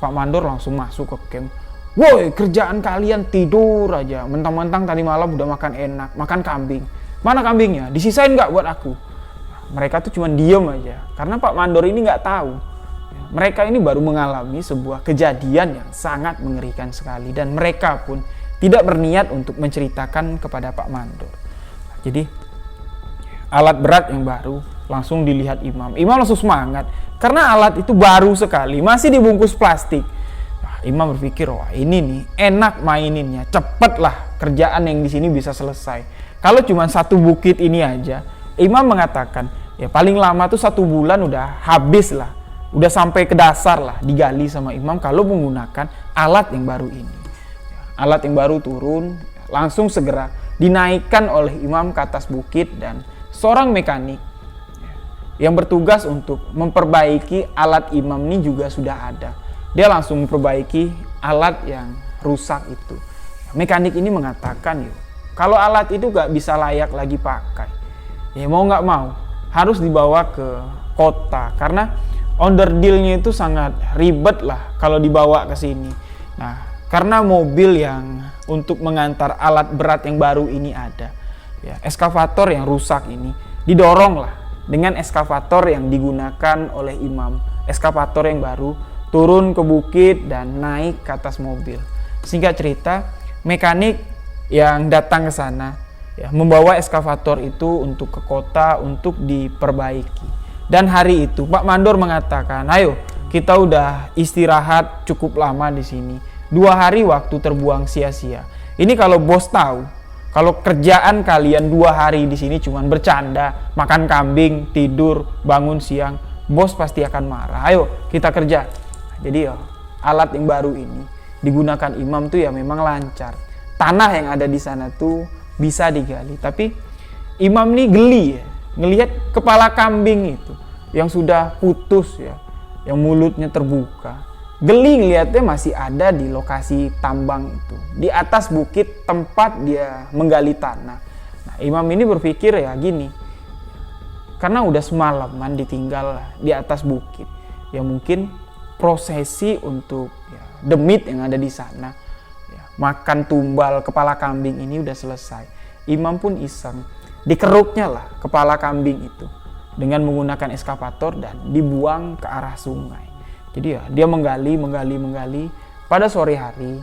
Pak Mandor langsung masuk ke camp. Woi, kerjaan kalian tidur aja, mentang-mentang tadi malam udah makan enak, makan kambing. Mana kambingnya? Disisain nggak buat aku? Mereka tuh cuma diem aja, karena Pak Mandor ini nggak tahu. Mereka ini baru mengalami sebuah kejadian yang sangat mengerikan sekali, dan mereka pun tidak berniat untuk menceritakan kepada Pak Mandor. Jadi alat berat yang baru langsung dilihat imam. Imam langsung semangat karena alat itu baru sekali, masih dibungkus plastik. Imam berpikir, wah ini nih enak maininnya, cepet lah kerjaan yang di sini bisa selesai. Kalau cuma satu bukit ini aja, imam mengatakan ya paling lama tuh 1 bulan udah habis lah, udah sampai ke dasar lah digali sama imam kalau menggunakan alat yang baru ini. Alat yang baru turun, langsung segera dinaikkan oleh imam ke atas bukit, dan seorang mekanik yang bertugas untuk memperbaiki alat imam ini juga sudah ada. Dia langsung memperbaiki alat yang rusak itu. Mekanik ini mengatakan, yuk, kalau alat itu gak bisa layak lagi pakai, ya mau gak mau harus dibawa ke kota, karena onderdilnya itu sangat ribet lah kalau dibawa ke sini. Nah, karena mobil yang untuk mengantar alat berat yang baru ini ada, ya, eskavator yang rusak ini didorong lah dengan eskavator yang digunakan oleh imam. Eskavator yang baru turun ke bukit dan naik ke atas mobil. Singkat cerita, mekanik yang datang ke sana, ya, membawa eskavator itu untuk ke kota untuk diperbaiki. Dan hari itu Pak Mandor mengatakan, ayo kita udah istirahat cukup lama di sini. 2 hari waktu terbuang sia-sia. Ini kalau bos tahu, kalau kerjaan kalian 2 hari di sini cuman bercanda, makan kambing, tidur, bangun siang, bos pasti akan marah. Ayo kita kerja. Jadi ya, alat yang baru ini digunakan imam tuh ya memang lancar. Tanah yang ada di sana tuh bisa digali, tapi imam nih geli ya, ngelihat kepala kambing itu yang sudah putus ya, yang mulutnya terbuka. Geli ngelihatnya masih ada di lokasi tambang itu, di atas bukit tempat dia menggali tanah. Nah, imam ini berpikir ya gini, karena udah semalaman ditinggal di atas bukit, ya mungkin prosesi untuk ya, demit yang ada di sana, ya, makan tumbal kepala kambing ini udah selesai. Imam pun iseng, dikeruknya lah kepala kambing itu dengan menggunakan eskavator dan dibuang ke arah sungai. Jadi ya dia menggali pada sore hari,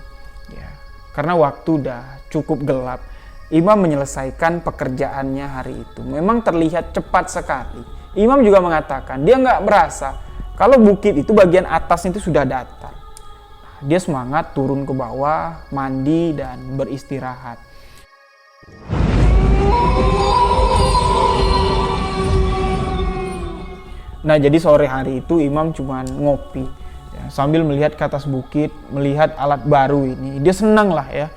ya karena waktu udah cukup gelap. Imam menyelesaikan pekerjaannya hari itu. Memang terlihat cepat sekali. Imam juga mengatakan dia nggak merasa kalau bukit itu bagian atas itu sudah datar. Dia semangat turun ke bawah, mandi dan beristirahat. Nah, jadi sore hari itu imam cuma ngopi ya, sambil melihat ke atas bukit, melihat alat baru ini. Dia senang lah ya,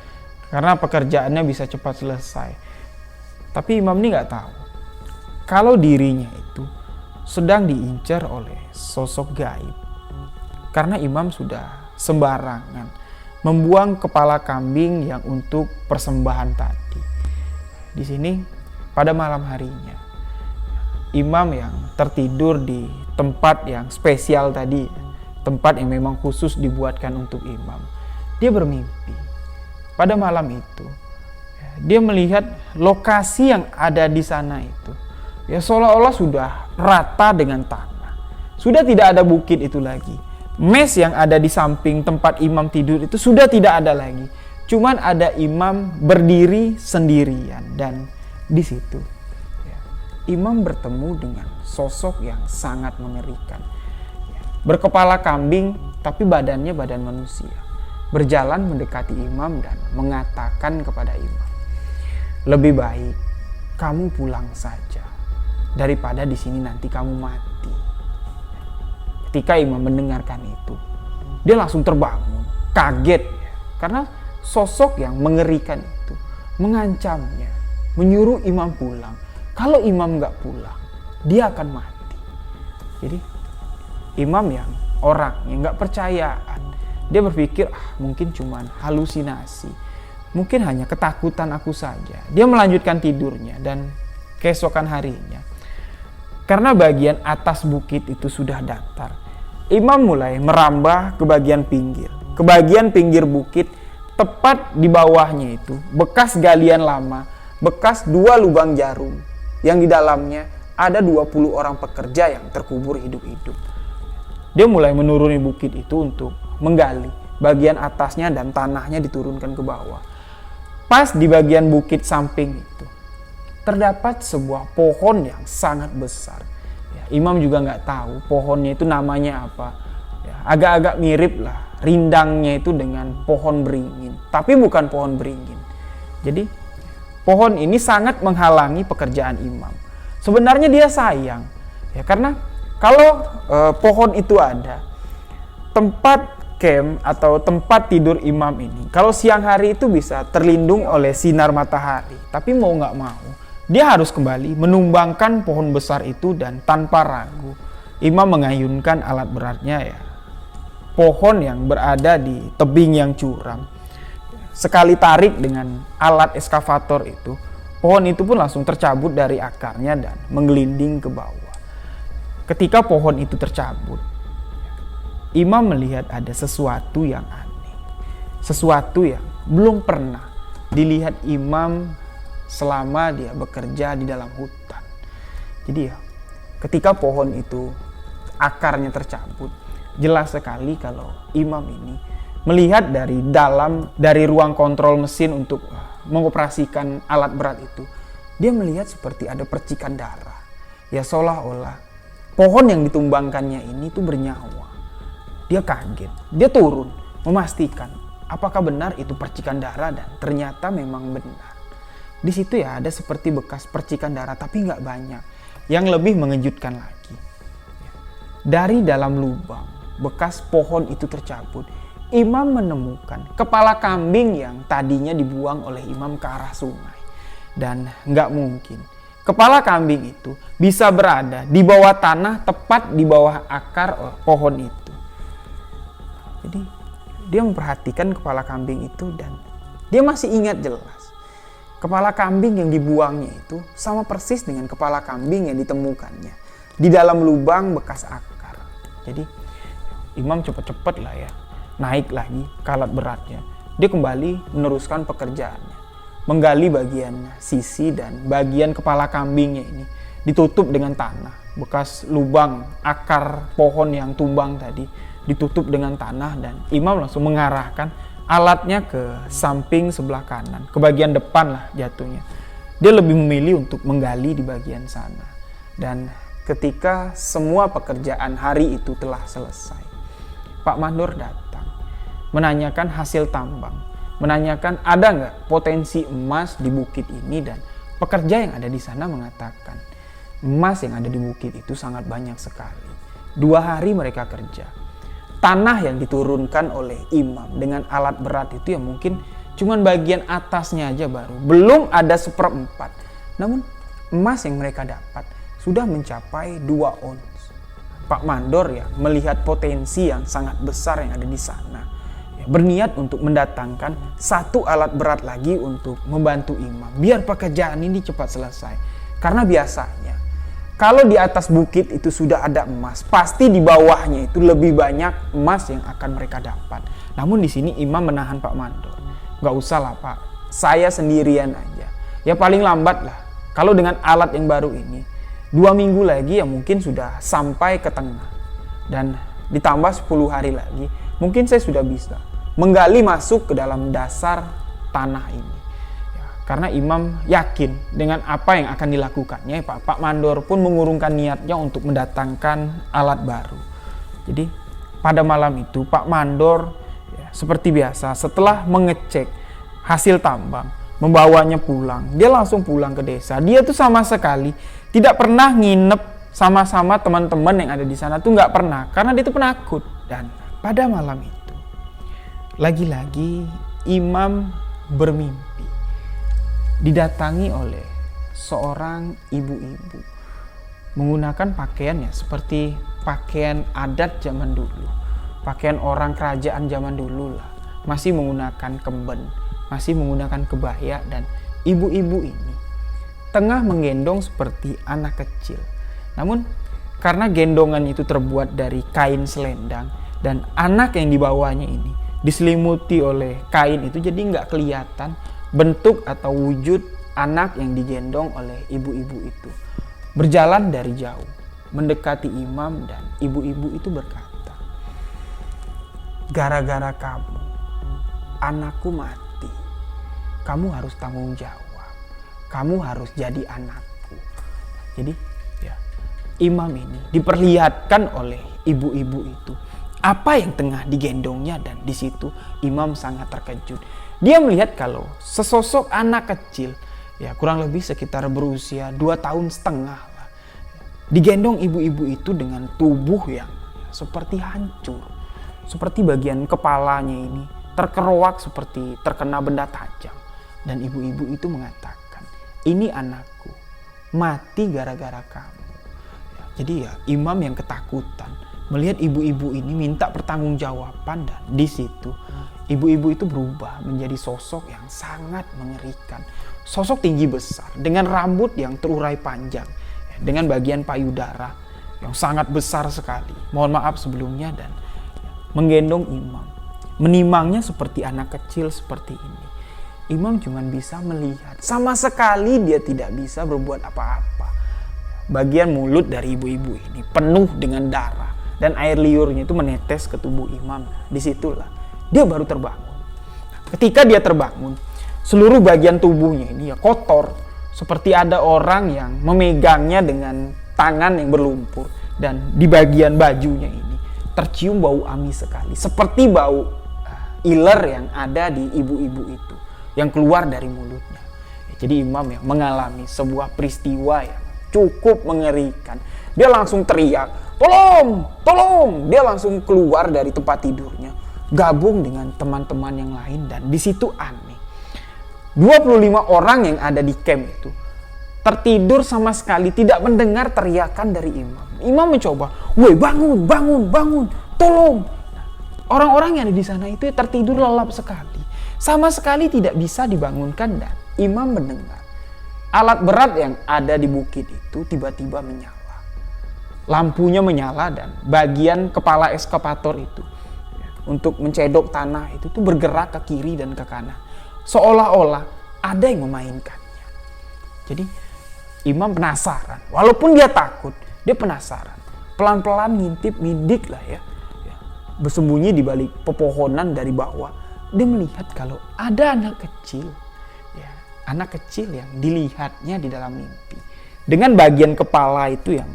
karena pekerjaannya bisa cepat selesai. Tapi imam ini nggak tahu kalau dirinya itu sedang diincar oleh sosok gaib. Karena imam sudah sembarangan membuang kepala kambing yang untuk persembahan tadi. Di sini pada malam harinya, imam yang tertidur di tempat yang spesial tadi, tempat yang memang khusus dibuatkan untuk imam, dia bermimpi. Pada malam itu, dia melihat lokasi yang ada di sana itu, ya seolah-olah sudah rata dengan tanah. Sudah tidak ada bukit itu lagi. Mes yang ada di samping tempat imam tidur itu sudah tidak ada lagi. Cuman ada imam berdiri sendirian, dan di situ imam bertemu dengan sosok yang sangat mengerikan. Berkepala kambing tapi badannya badan manusia. Berjalan mendekati imam dan mengatakan kepada imam, lebih baik kamu pulang saja daripada di sini nanti kamu mati. Ketika imam mendengarkan itu, dia langsung terbangun, kaget karena sosok yang mengerikan itu mengancamnya, menyuruh imam pulang. Kalau imam nggak pulang, dia akan mati. Jadi imam yang orang yang nggak percayaan, dia berpikir mungkin cuma halusinasi, mungkin hanya ketakutan aku saja. Dia melanjutkan tidurnya dan keesokan harinya, karena bagian atas bukit itu sudah datar, imam mulai merambah ke bagian pinggir. Ke bagian pinggir bukit, tepat di bawahnya itu bekas galian lama, bekas 2 lubang jarum yang di dalamnya ada 20 orang pekerja yang terkubur hidup-hidup. Dia mulai menuruni bukit itu untuk menggali bagian atasnya dan tanahnya diturunkan ke bawah. Pas di bagian bukit samping itu terdapat sebuah pohon yang sangat besar. Ya, imam juga nggak tahu pohonnya itu namanya apa. Ya, agak-agak mirip lah rindangnya itu dengan pohon beringin, tapi bukan pohon beringin. Jadi pohon ini sangat menghalangi pekerjaan imam. Sebenarnya dia sayang, ya karena kalau pohon itu ada, tempat camp atau tempat tidur imam ini, kalau siang hari itu bisa terlindung oleh sinar matahari. Tapi mau nggak mau, Dia harus kembali menumbangkan pohon besar itu, dan tanpa ragu imam mengayunkan alat beratnya, ya, pohon yang berada di tebing yang curam. Sekali tarik dengan alat eskavator itu, pohon itu pun langsung tercabut dari akarnya dan menggelinding ke bawah. Ketika pohon itu tercabut, imam melihat ada sesuatu yang aneh, sesuatu yang belum pernah dilihat imam selama dia bekerja di dalam hutan. Jadi ya, ketika pohon itu akarnya tercabut, jelas sekali kalau imam ini melihat dari ruang kontrol mesin untuk mengoperasikan alat berat itu, dia melihat seperti ada percikan darah. Ya, seolah-olah pohon yang ditumbangkannya ini tuh bernyawa. Dia kaget, dia turun memastikan apakah benar itu percikan darah, dan ternyata memang benar. Di situ ya ada seperti bekas percikan darah, tapi nggak banyak. Yang lebih mengejutkan lagi, dari dalam lubang bekas pohon itu tercabut, imam menemukan kepala kambing yang tadinya dibuang oleh imam ke arah sungai. Dan nggak mungkin kepala kambing itu bisa berada di bawah tanah, tepat di bawah akar pohon itu. Jadi dia memperhatikan kepala kambing itu, dan dia masih ingat jelas kepala kambing yang dibuangnya itu sama persis dengan kepala kambing yang ditemukannya di dalam lubang bekas akar. Jadi imam cepet-cepet lah ya, naik lagi ke alat beratnya. Dia kembali meneruskan pekerjaannya, menggali bagian sisi dan bagian kepala kambingnya ini ditutup dengan tanah. Bekas lubang akar pohon yang tumbang tadi ditutup dengan tanah, dan imam langsung mengarahkan alatnya ke samping sebelah kanan, ke bagian depan lah jatuhnya. Dia lebih memilih untuk menggali di bagian sana. Dan ketika semua pekerjaan hari itu telah selesai, Pak Mandor datang menanyakan hasil tambang, menanyakan ada nggak potensi emas di bukit ini, dan pekerja yang ada di sana mengatakan emas yang ada di bukit itu sangat banyak sekali. 2 hari mereka kerja. Tanah yang diturunkan oleh imam dengan alat berat itu ya mungkin cuman bagian atasnya aja baru, belum ada 1/4. Namun emas yang mereka dapat sudah mencapai 2 ons. Pak Mandor ya melihat potensi yang sangat besar yang ada di sana. Ya, berniat untuk mendatangkan 1 alat berat lagi untuk membantu imam biar pekerjaan ini cepat selesai. Karena biasanya kalau di atas bukit itu sudah ada emas, pasti di bawahnya itu lebih banyak emas yang akan mereka dapat. Namun di sini imam menahan Pak Mandor. Gak usah lah Pak, saya sendirian aja. Ya paling lambat lah, kalau dengan alat yang baru ini, 2 minggu lagi ya mungkin sudah sampai ke tengah. Dan ditambah 10 hari lagi, mungkin saya sudah bisa menggali masuk ke dalam dasar tanah ini. Karena imam yakin dengan apa yang akan dilakukannya, Pak Mandor pun mengurungkan niatnya untuk mendatangkan alat baru. Jadi pada malam itu Pak Mandor ya, seperti biasa setelah mengecek hasil tambang, membawanya pulang. Dia langsung pulang ke desa. Dia tuh sama sekali tidak pernah nginep sama-sama teman-teman yang ada di sana, tuh nggak pernah, karena dia tuh penakut. Dan pada malam itu lagi-lagi imam bermimpi didatangi oleh seorang ibu-ibu menggunakan pakaiannya seperti pakaian adat zaman dulu, pakaian orang kerajaan zaman dulu lah, masih menggunakan kemben, masih menggunakan kebaya, dan ibu-ibu ini tengah menggendong seperti anak kecil. Namun karena gendongan itu terbuat dari kain selendang dan anak yang dibawanya ini diselimuti oleh kain itu, jadi nggak kelihatan bentuk atau wujud anak yang digendong oleh ibu-ibu itu. Berjalan dari jauh, mendekati imam, dan ibu-ibu itu berkata, "Gara-gara kamu, anakku mati. Kamu harus tanggung jawab. Kamu harus jadi anakku." Jadi ya, imam ini diperlihatkan oleh ibu-ibu itu apa yang tengah digendongnya, dan di situ imam sangat terkejut. Dia melihat kalau sesosok anak kecil, ya kurang lebih sekitar berusia 2,5 tahun lah, digendong ibu-ibu itu dengan tubuh yang seperti hancur. Seperti bagian kepalanya ini terkerowak seperti terkena benda tajam. Dan ibu-ibu itu mengatakan, "Ini anakku, mati gara-gara kamu. Ya, jadi ya imam yang ketakutan melihat ibu-ibu ini minta pertanggungjawaban, dan di situ ibu-ibu itu berubah menjadi sosok yang sangat mengerikan. Sosok tinggi besar dengan rambut yang terurai panjang, dengan bagian payudara yang sangat besar sekali. Mohon maaf sebelumnya, dan menggendong imam. Menimangnya seperti anak kecil seperti ini. Imam cuma bisa melihat. Sama sekali dia tidak bisa berbuat apa-apa. Bagian mulut dari ibu-ibu ini penuh dengan darah. Dan air liurnya itu menetes ke tubuh imam. Disitulah dia baru terbangun. Ketika dia terbangun, seluruh bagian tubuhnya ini ya kotor. Seperti ada orang yang memegangnya dengan tangan yang berlumpur. Dan di bagian bajunya ini tercium bau amis sekali. Seperti bau iler yang ada di ibu-ibu itu. Yang keluar dari mulutnya. Jadi imam yang mengalami sebuah peristiwa yang cukup mengerikan. Dia langsung teriak, "Tolong! Tolong!" Dia langsung keluar dari tempat tidurnya. Gabung dengan teman-teman yang lain, dan di situ aneh. 25 orang yang ada di camp itu tertidur sama sekali, tidak mendengar teriakan dari imam. Imam mencoba, "Woi, bangun, bangun, bangun, tolong." Nah, orang-orang yang ada di sana itu tertidur lelap sekali. Sama sekali tidak bisa dibangunkan, dan imam mendengar alat berat yang ada di bukit itu tiba-tiba menyala. Lampunya menyala, dan bagian kepala eskavator itu untuk mencedok tanah itu tuh bergerak ke kiri dan ke kanan. Seolah-olah ada yang memainkannya. Jadi imam penasaran. Walaupun dia takut, dia penasaran. Pelan-pelan ngintip-ngindik lah ya. Bersembunyi di balik pepohonan dari bawah. Dia melihat kalau ada anak kecil. Ya, anak kecil yang dilihatnya di dalam mimpi. Dengan bagian kepala itu yang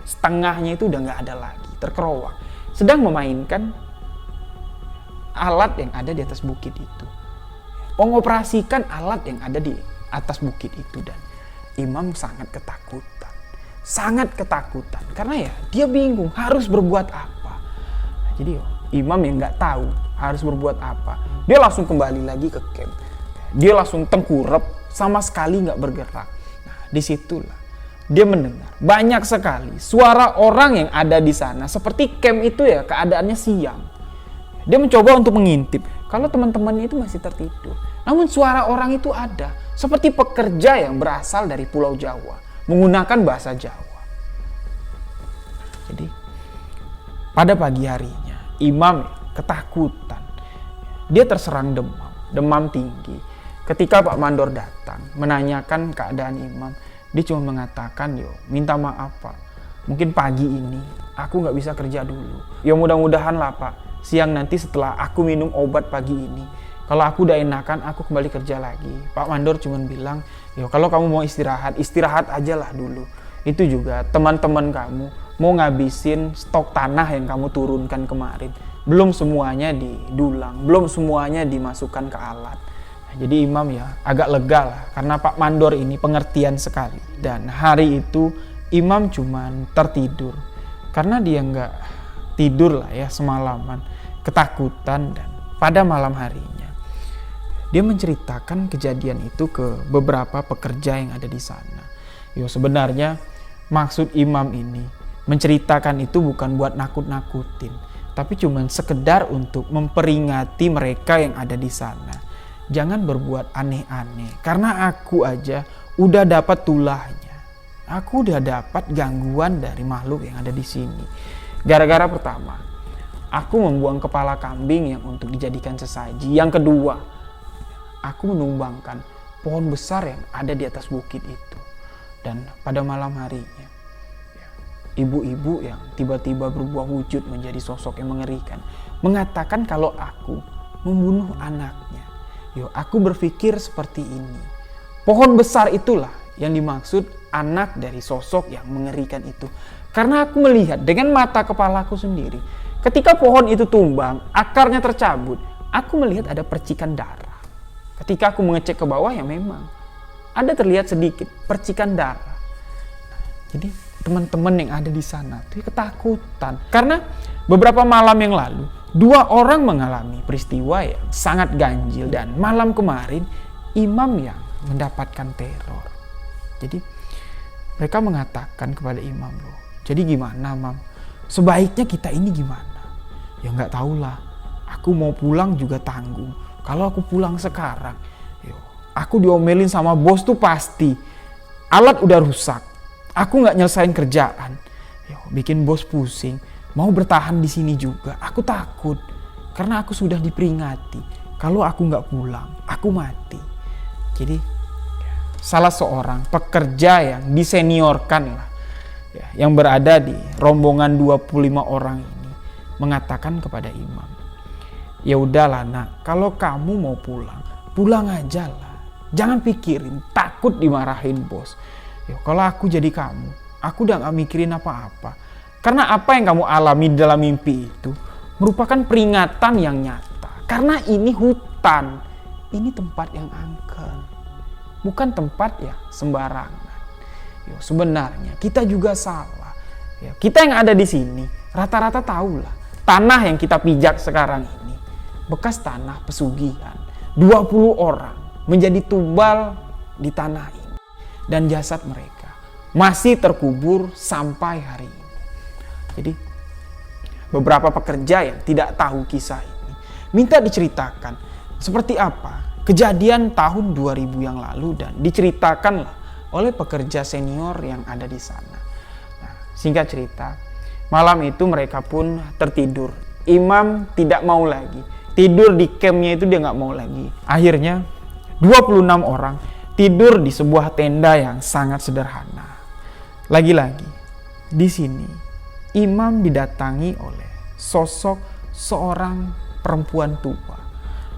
setengahnya itu udah gak ada lagi, terkerowak. Sedang memainkan alat yang ada di atas bukit itu. Mengoperasikan alat yang ada di atas bukit itu, dan imam sangat ketakutan. Sangat ketakutan. Karena ya dia bingung harus berbuat apa. Nah, jadi imam yang gak tahu harus berbuat apa. Dia langsung kembali lagi ke camp. Dia langsung tengkurap, sama sekali gak bergerak. Nah, disitulah dia mendengar banyak sekali suara orang yang ada di sana. Seperti camp itu ya keadaannya siang. Dia mencoba untuk mengintip kalau teman-temannya itu masih tertidur. Namun suara orang itu ada. Seperti pekerja yang berasal dari Pulau Jawa. Menggunakan bahasa Jawa. Jadi pada pagi harinya imam ketakutan. Dia terserang demam. Demam tinggi. Ketika Pak Mandor datang menanyakan keadaan imam, dia cuma mengatakan, "Yo, minta maaf Pak. Mungkin pagi ini aku gak bisa kerja dulu. Ya mudah-mudahan lah Pak. Siang nanti setelah aku minum obat pagi ini, kalau aku udah enakan, aku kembali kerja lagi." Pak Mandor cuma bilang, "Yo, kalau kamu mau istirahat, istirahat aja lah dulu. Itu juga teman-teman kamu mau ngabisin stok tanah yang kamu turunkan kemarin. Belum semuanya didulang, belum semuanya dimasukkan ke alat." Jadi imam ya agak lega lah, karena Pak Mandor ini pengertian sekali. Dan hari itu imam cuman tertidur karena dia nggak tidur lah ya semalaman, ketakutan. Dan pada malam harinya dia menceritakan kejadian itu ke beberapa pekerja yang ada di sana. Yo, sebenarnya maksud imam ini menceritakan itu bukan buat nakut-nakutin, tapi cuman sekedar untuk memperingati mereka yang ada di sana. Jangan berbuat aneh-aneh, karena aku aja udah dapat tulahnya. Aku udah dapat gangguan dari makhluk yang ada di sini. Gara-gara pertama, aku membuang kepala kambing yang untuk dijadikan sesaji. Yang kedua, aku menumbangkan pohon besar yang ada di atas bukit itu. Dan pada malam harinya, ibu-ibu yang tiba-tiba berubah wujud menjadi sosok yang mengerikan, mengatakan kalau aku membunuh anaknya. Yo, aku berpikir seperti ini. Pohon besar itulah yang dimaksud anak dari sosok yang mengerikan itu. Karena aku melihat dengan mata kepalaku sendiri. Ketika pohon itu tumbang, akarnya tercabut, aku melihat ada percikan darah. Ketika aku mengecek ke bawah, ya memang ada terlihat sedikit percikan darah. Jadi teman-teman yang ada di sana tuh ketakutan. Karena beberapa malam yang lalu, 2 orang mengalami peristiwa yang sangat ganjil, dan malam kemarin imam yang mendapatkan teror. Jadi Mereka mengatakan kepada imam, loh, jadi gimana mam? Sebaiknya kita ini gimana? Ya nggak tahulah. Aku mau pulang juga tanggung. Kalau aku pulang sekarang, aku diomelin sama bos tuh pasti. Alat udah rusak. Aku nggak nyelesain kerjaan. Bikin bos pusing. Mau bertahan di sini juga. Aku takut. Karena aku sudah diperingati. Kalau aku nggak pulang, aku mati. Jadi salah seorang pekerja yang diseniorkan lah, yang berada di rombongan 25 orang ini mengatakan kepada imam, ya udahlah nak, kalau kamu mau pulang, pulang aja lah. Jangan pikirin, takut dimarahin bos. Kalau aku jadi kamu, aku udah gak mikirin apa-apa. Karena apa yang kamu alami dalam mimpi itu merupakan peringatan yang nyata. Karena ini hutan, ini tempat yang angker. Bukan tempat yang sembarangan. Sebenarnya kita juga salah. Kita yang ada di sini rata-rata tahulah tanah yang kita pijak sekarang ini bekas tanah pesugihan. 20 orang menjadi tumbal di tanah ini dan jasad mereka masih terkubur sampai hari ini. Jadi beberapa pekerja yang tidak tahu kisah ini minta diceritakan seperti apa kejadian tahun 2000 yang lalu dan diceritakanlah oleh pekerja senior yang ada di sana. Nah, singkat cerita, malam itu mereka pun tertidur. Imam tidak mau lagi. Tidur di campnya itu dia nggak mau lagi. Akhirnya 26 orang tidur di sebuah tenda yang sangat sederhana. Lagi-lagi, di sini imam didatangi oleh sosok seorang perempuan tua.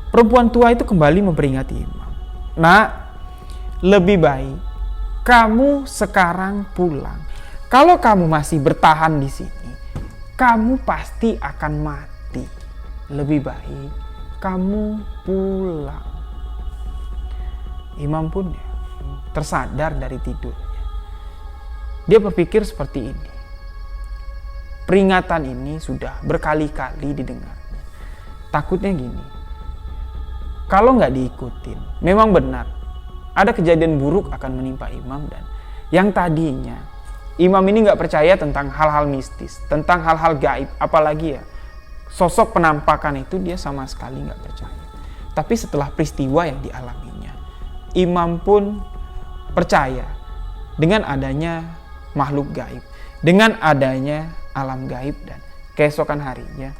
Perempuan tua itu kembali memperingati imam. Nak, lebih baik kamu sekarang pulang. Kalau kamu masih bertahan di sini, kamu pasti akan mati. Lebih baik kamu pulang. Imam pun tersadar dari tidurnya. Dia berpikir seperti ini. Peringatan ini sudah berkali-kali didengarnya. Takutnya gini, kalau nggak diikutin, memang benar ada kejadian buruk akan menimpa imam, dan yang tadinya imam ini nggak percaya tentang hal-hal mistis, tentang hal-hal gaib, apalagi ya sosok penampakan itu dia sama sekali nggak percaya. Tapi setelah peristiwa yang dialaminya, imam pun percaya dengan adanya makhluk gaib, dengan adanya alam gaib, dan keesokan harinya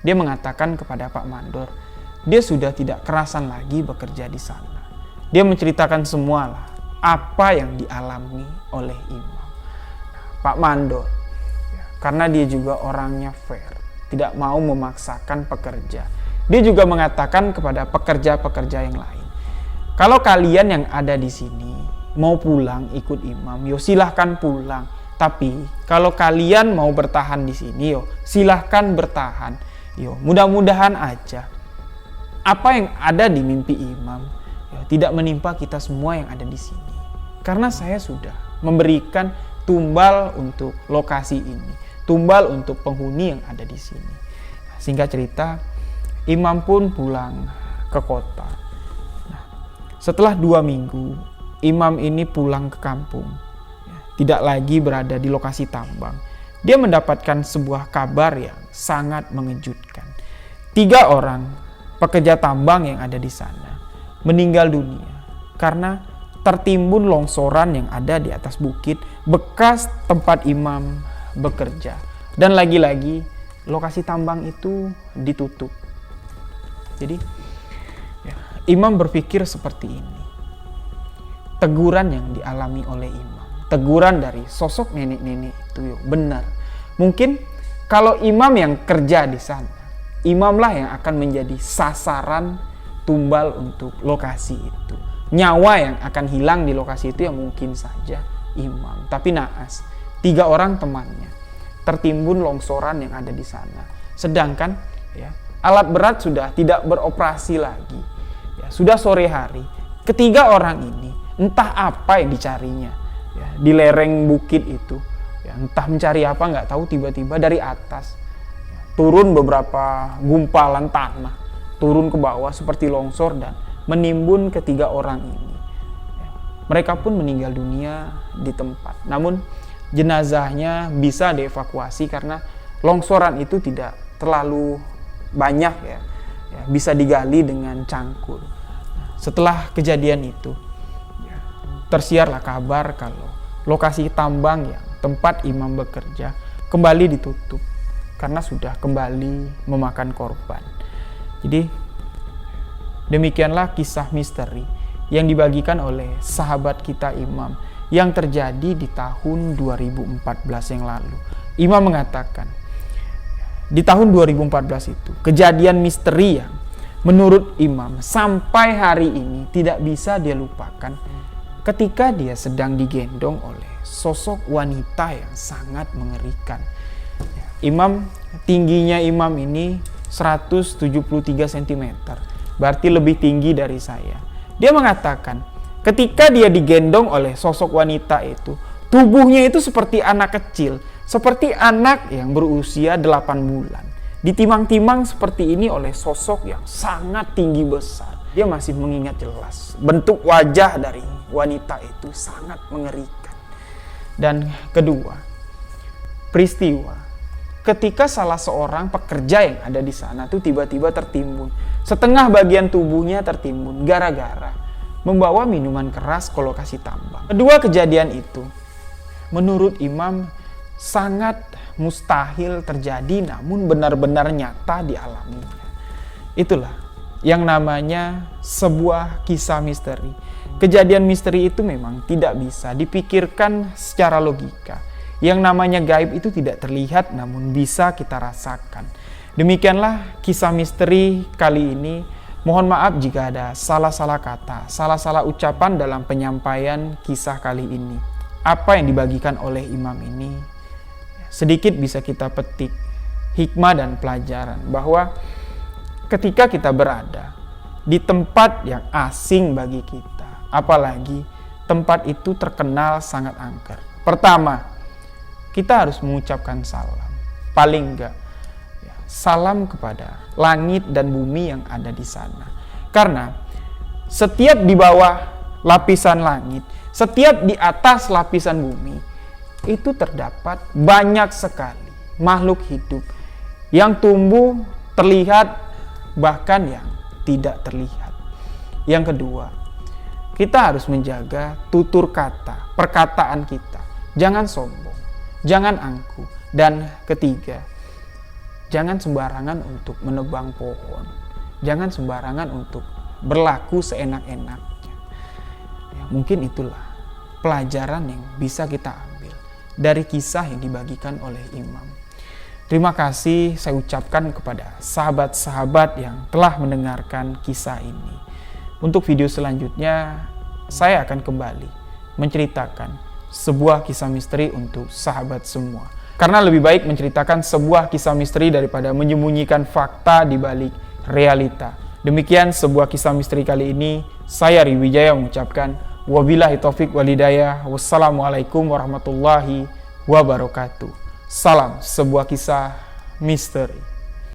dia mengatakan kepada Pak Mandor, dia sudah tidak kerasan lagi bekerja di sana. Dia menceritakan semualah apa yang dialami oleh imam. Pak Mandor, karena dia juga orangnya fair, tidak mau memaksakan pekerja. Dia juga mengatakan kepada pekerja-pekerja yang lain, kalau kalian yang ada di sini mau pulang ikut imam, yo silahkan pulang. Tapi kalau kalian mau bertahan di sini, yo silahkan bertahan. Yo mudah-mudahan aja apa yang ada di mimpi imam tidak menimpa kita semua yang ada di sini. Karena saya sudah memberikan tumbal untuk lokasi ini, tumbal untuk penghuni yang ada di sini. Singkat cerita, imam pun pulang ke kota. Nah, setelah 2 minggu, imam ini pulang ke kampung. Tidak lagi berada di lokasi tambang. Dia mendapatkan sebuah kabar yang sangat mengejutkan. 3 orang pekerja tambang yang ada di sana meninggal dunia karena tertimbun longsoran yang ada di atas bukit bekas tempat imam bekerja. Dan lagi-lagi lokasi tambang itu ditutup. Jadi imam berpikir seperti ini. Teguran yang dialami oleh imam, teguran dari sosok nenek-nenek itu benar. Mungkin kalau imam yang kerja di sana, imamlah yang akan menjadi sasaran tumbal untuk lokasi itu. Nyawa yang akan hilang di lokasi itu ya mungkin saja imam. Tapi naas, 3 orang temannya tertimbun longsoran yang ada di sana. Sedangkan alat berat sudah tidak beroperasi lagi. Sudah sore hari. Ketiga orang ini entah apa yang dicarinya di lereng bukit itu. Entah mencari apa nggak tahu, tiba-tiba dari atas turun beberapa gumpalan tanah, turun ke bawah seperti longsor dan menimbun ketiga orang ini. Mereka pun meninggal dunia di tempat. Namun jenazahnya bisa dievakuasi karena longsoran itu tidak terlalu banyak ya, bisa digali dengan cangkul. Setelah kejadian itu, tersiarlah kabar kalau lokasi tambang yang tempat imam bekerja kembali ditutup karena sudah kembali memakan korban. Jadi demikianlah kisah misteri yang dibagikan oleh sahabat kita Imam yang terjadi di tahun 2014 yang lalu. Imam mengatakan, di tahun 2014 itu kejadian misteri yang menurut Imam sampai hari ini tidak bisa dia lupakan ketika dia sedang digendong oleh sosok wanita yang sangat mengerikan. Imam, tingginya Imam ini 173 cm, berarti lebih tinggi dari saya. Dia mengatakan, ketika dia digendong oleh sosok wanita itu, tubuhnya itu seperti anak kecil, seperti anak yang berusia 8 bulan. Ditimang-timang seperti ini oleh sosok yang sangat tinggi besar. Dia masih mengingat jelas, bentuk wajah dari wanita itu sangat mengerikan. Dan kedua, peristiwa ketika salah seorang pekerja yang ada di sana tuh tiba-tiba tertimbun. Setengah bagian tubuhnya tertimbun gara-gara membawa minuman keras ke lokasi tambang. Kedua kejadian itu menurut Imam sangat mustahil terjadi, namun benar-benar nyata dialaminya. Itulah yang namanya sebuah kisah misteri. Kejadian misteri itu memang tidak bisa dipikirkan secara logika. Yang namanya gaib itu tidak terlihat namun bisa kita rasakan. Demikianlah kisah misteri kali ini. Mohon maaf jika ada salah-salah kata, salah-salah ucapan dalam penyampaian kisah kali ini. Apa yang dibagikan oleh Imam ini sedikit bisa kita petik hikmah dan pelajaran bahwa ketika kita berada di tempat yang asing bagi kita, apalagi tempat itu terkenal sangat angker. Pertama, kita harus mengucapkan salam. Paling enggak, salam kepada langit dan bumi yang ada di sana. Karena setiap di bawah lapisan langit, setiap di atas lapisan bumi, itu terdapat banyak sekali makhluk hidup yang tumbuh, terlihat, bahkan yang tidak terlihat. Yang kedua, kita harus menjaga tutur kata, perkataan kita. Jangan sombong, jangan angkuh. Dan ketiga, jangan sembarangan untuk menebang pohon. Jangan sembarangan untuk berlaku seenak-enaknya. Ya, mungkin itulah pelajaran yang bisa kita ambil dari kisah yang dibagikan oleh Imam. Terima kasih saya ucapkan kepada sahabat-sahabat yang telah mendengarkan kisah ini. Untuk video selanjutnya, saya akan kembali menceritakan sebuah kisah misteri untuk sahabat semua. Karena lebih baik menceritakan sebuah kisah misteri daripada menyembunyikan fakta di balik realita. Demikian sebuah kisah misteri kali ini. Saya Riwijaya mengucapkan wabillahi taufik walhidayah. Wassalamualaikum warahmatullahi wabarakatuh. Salam sebuah kisah misteri.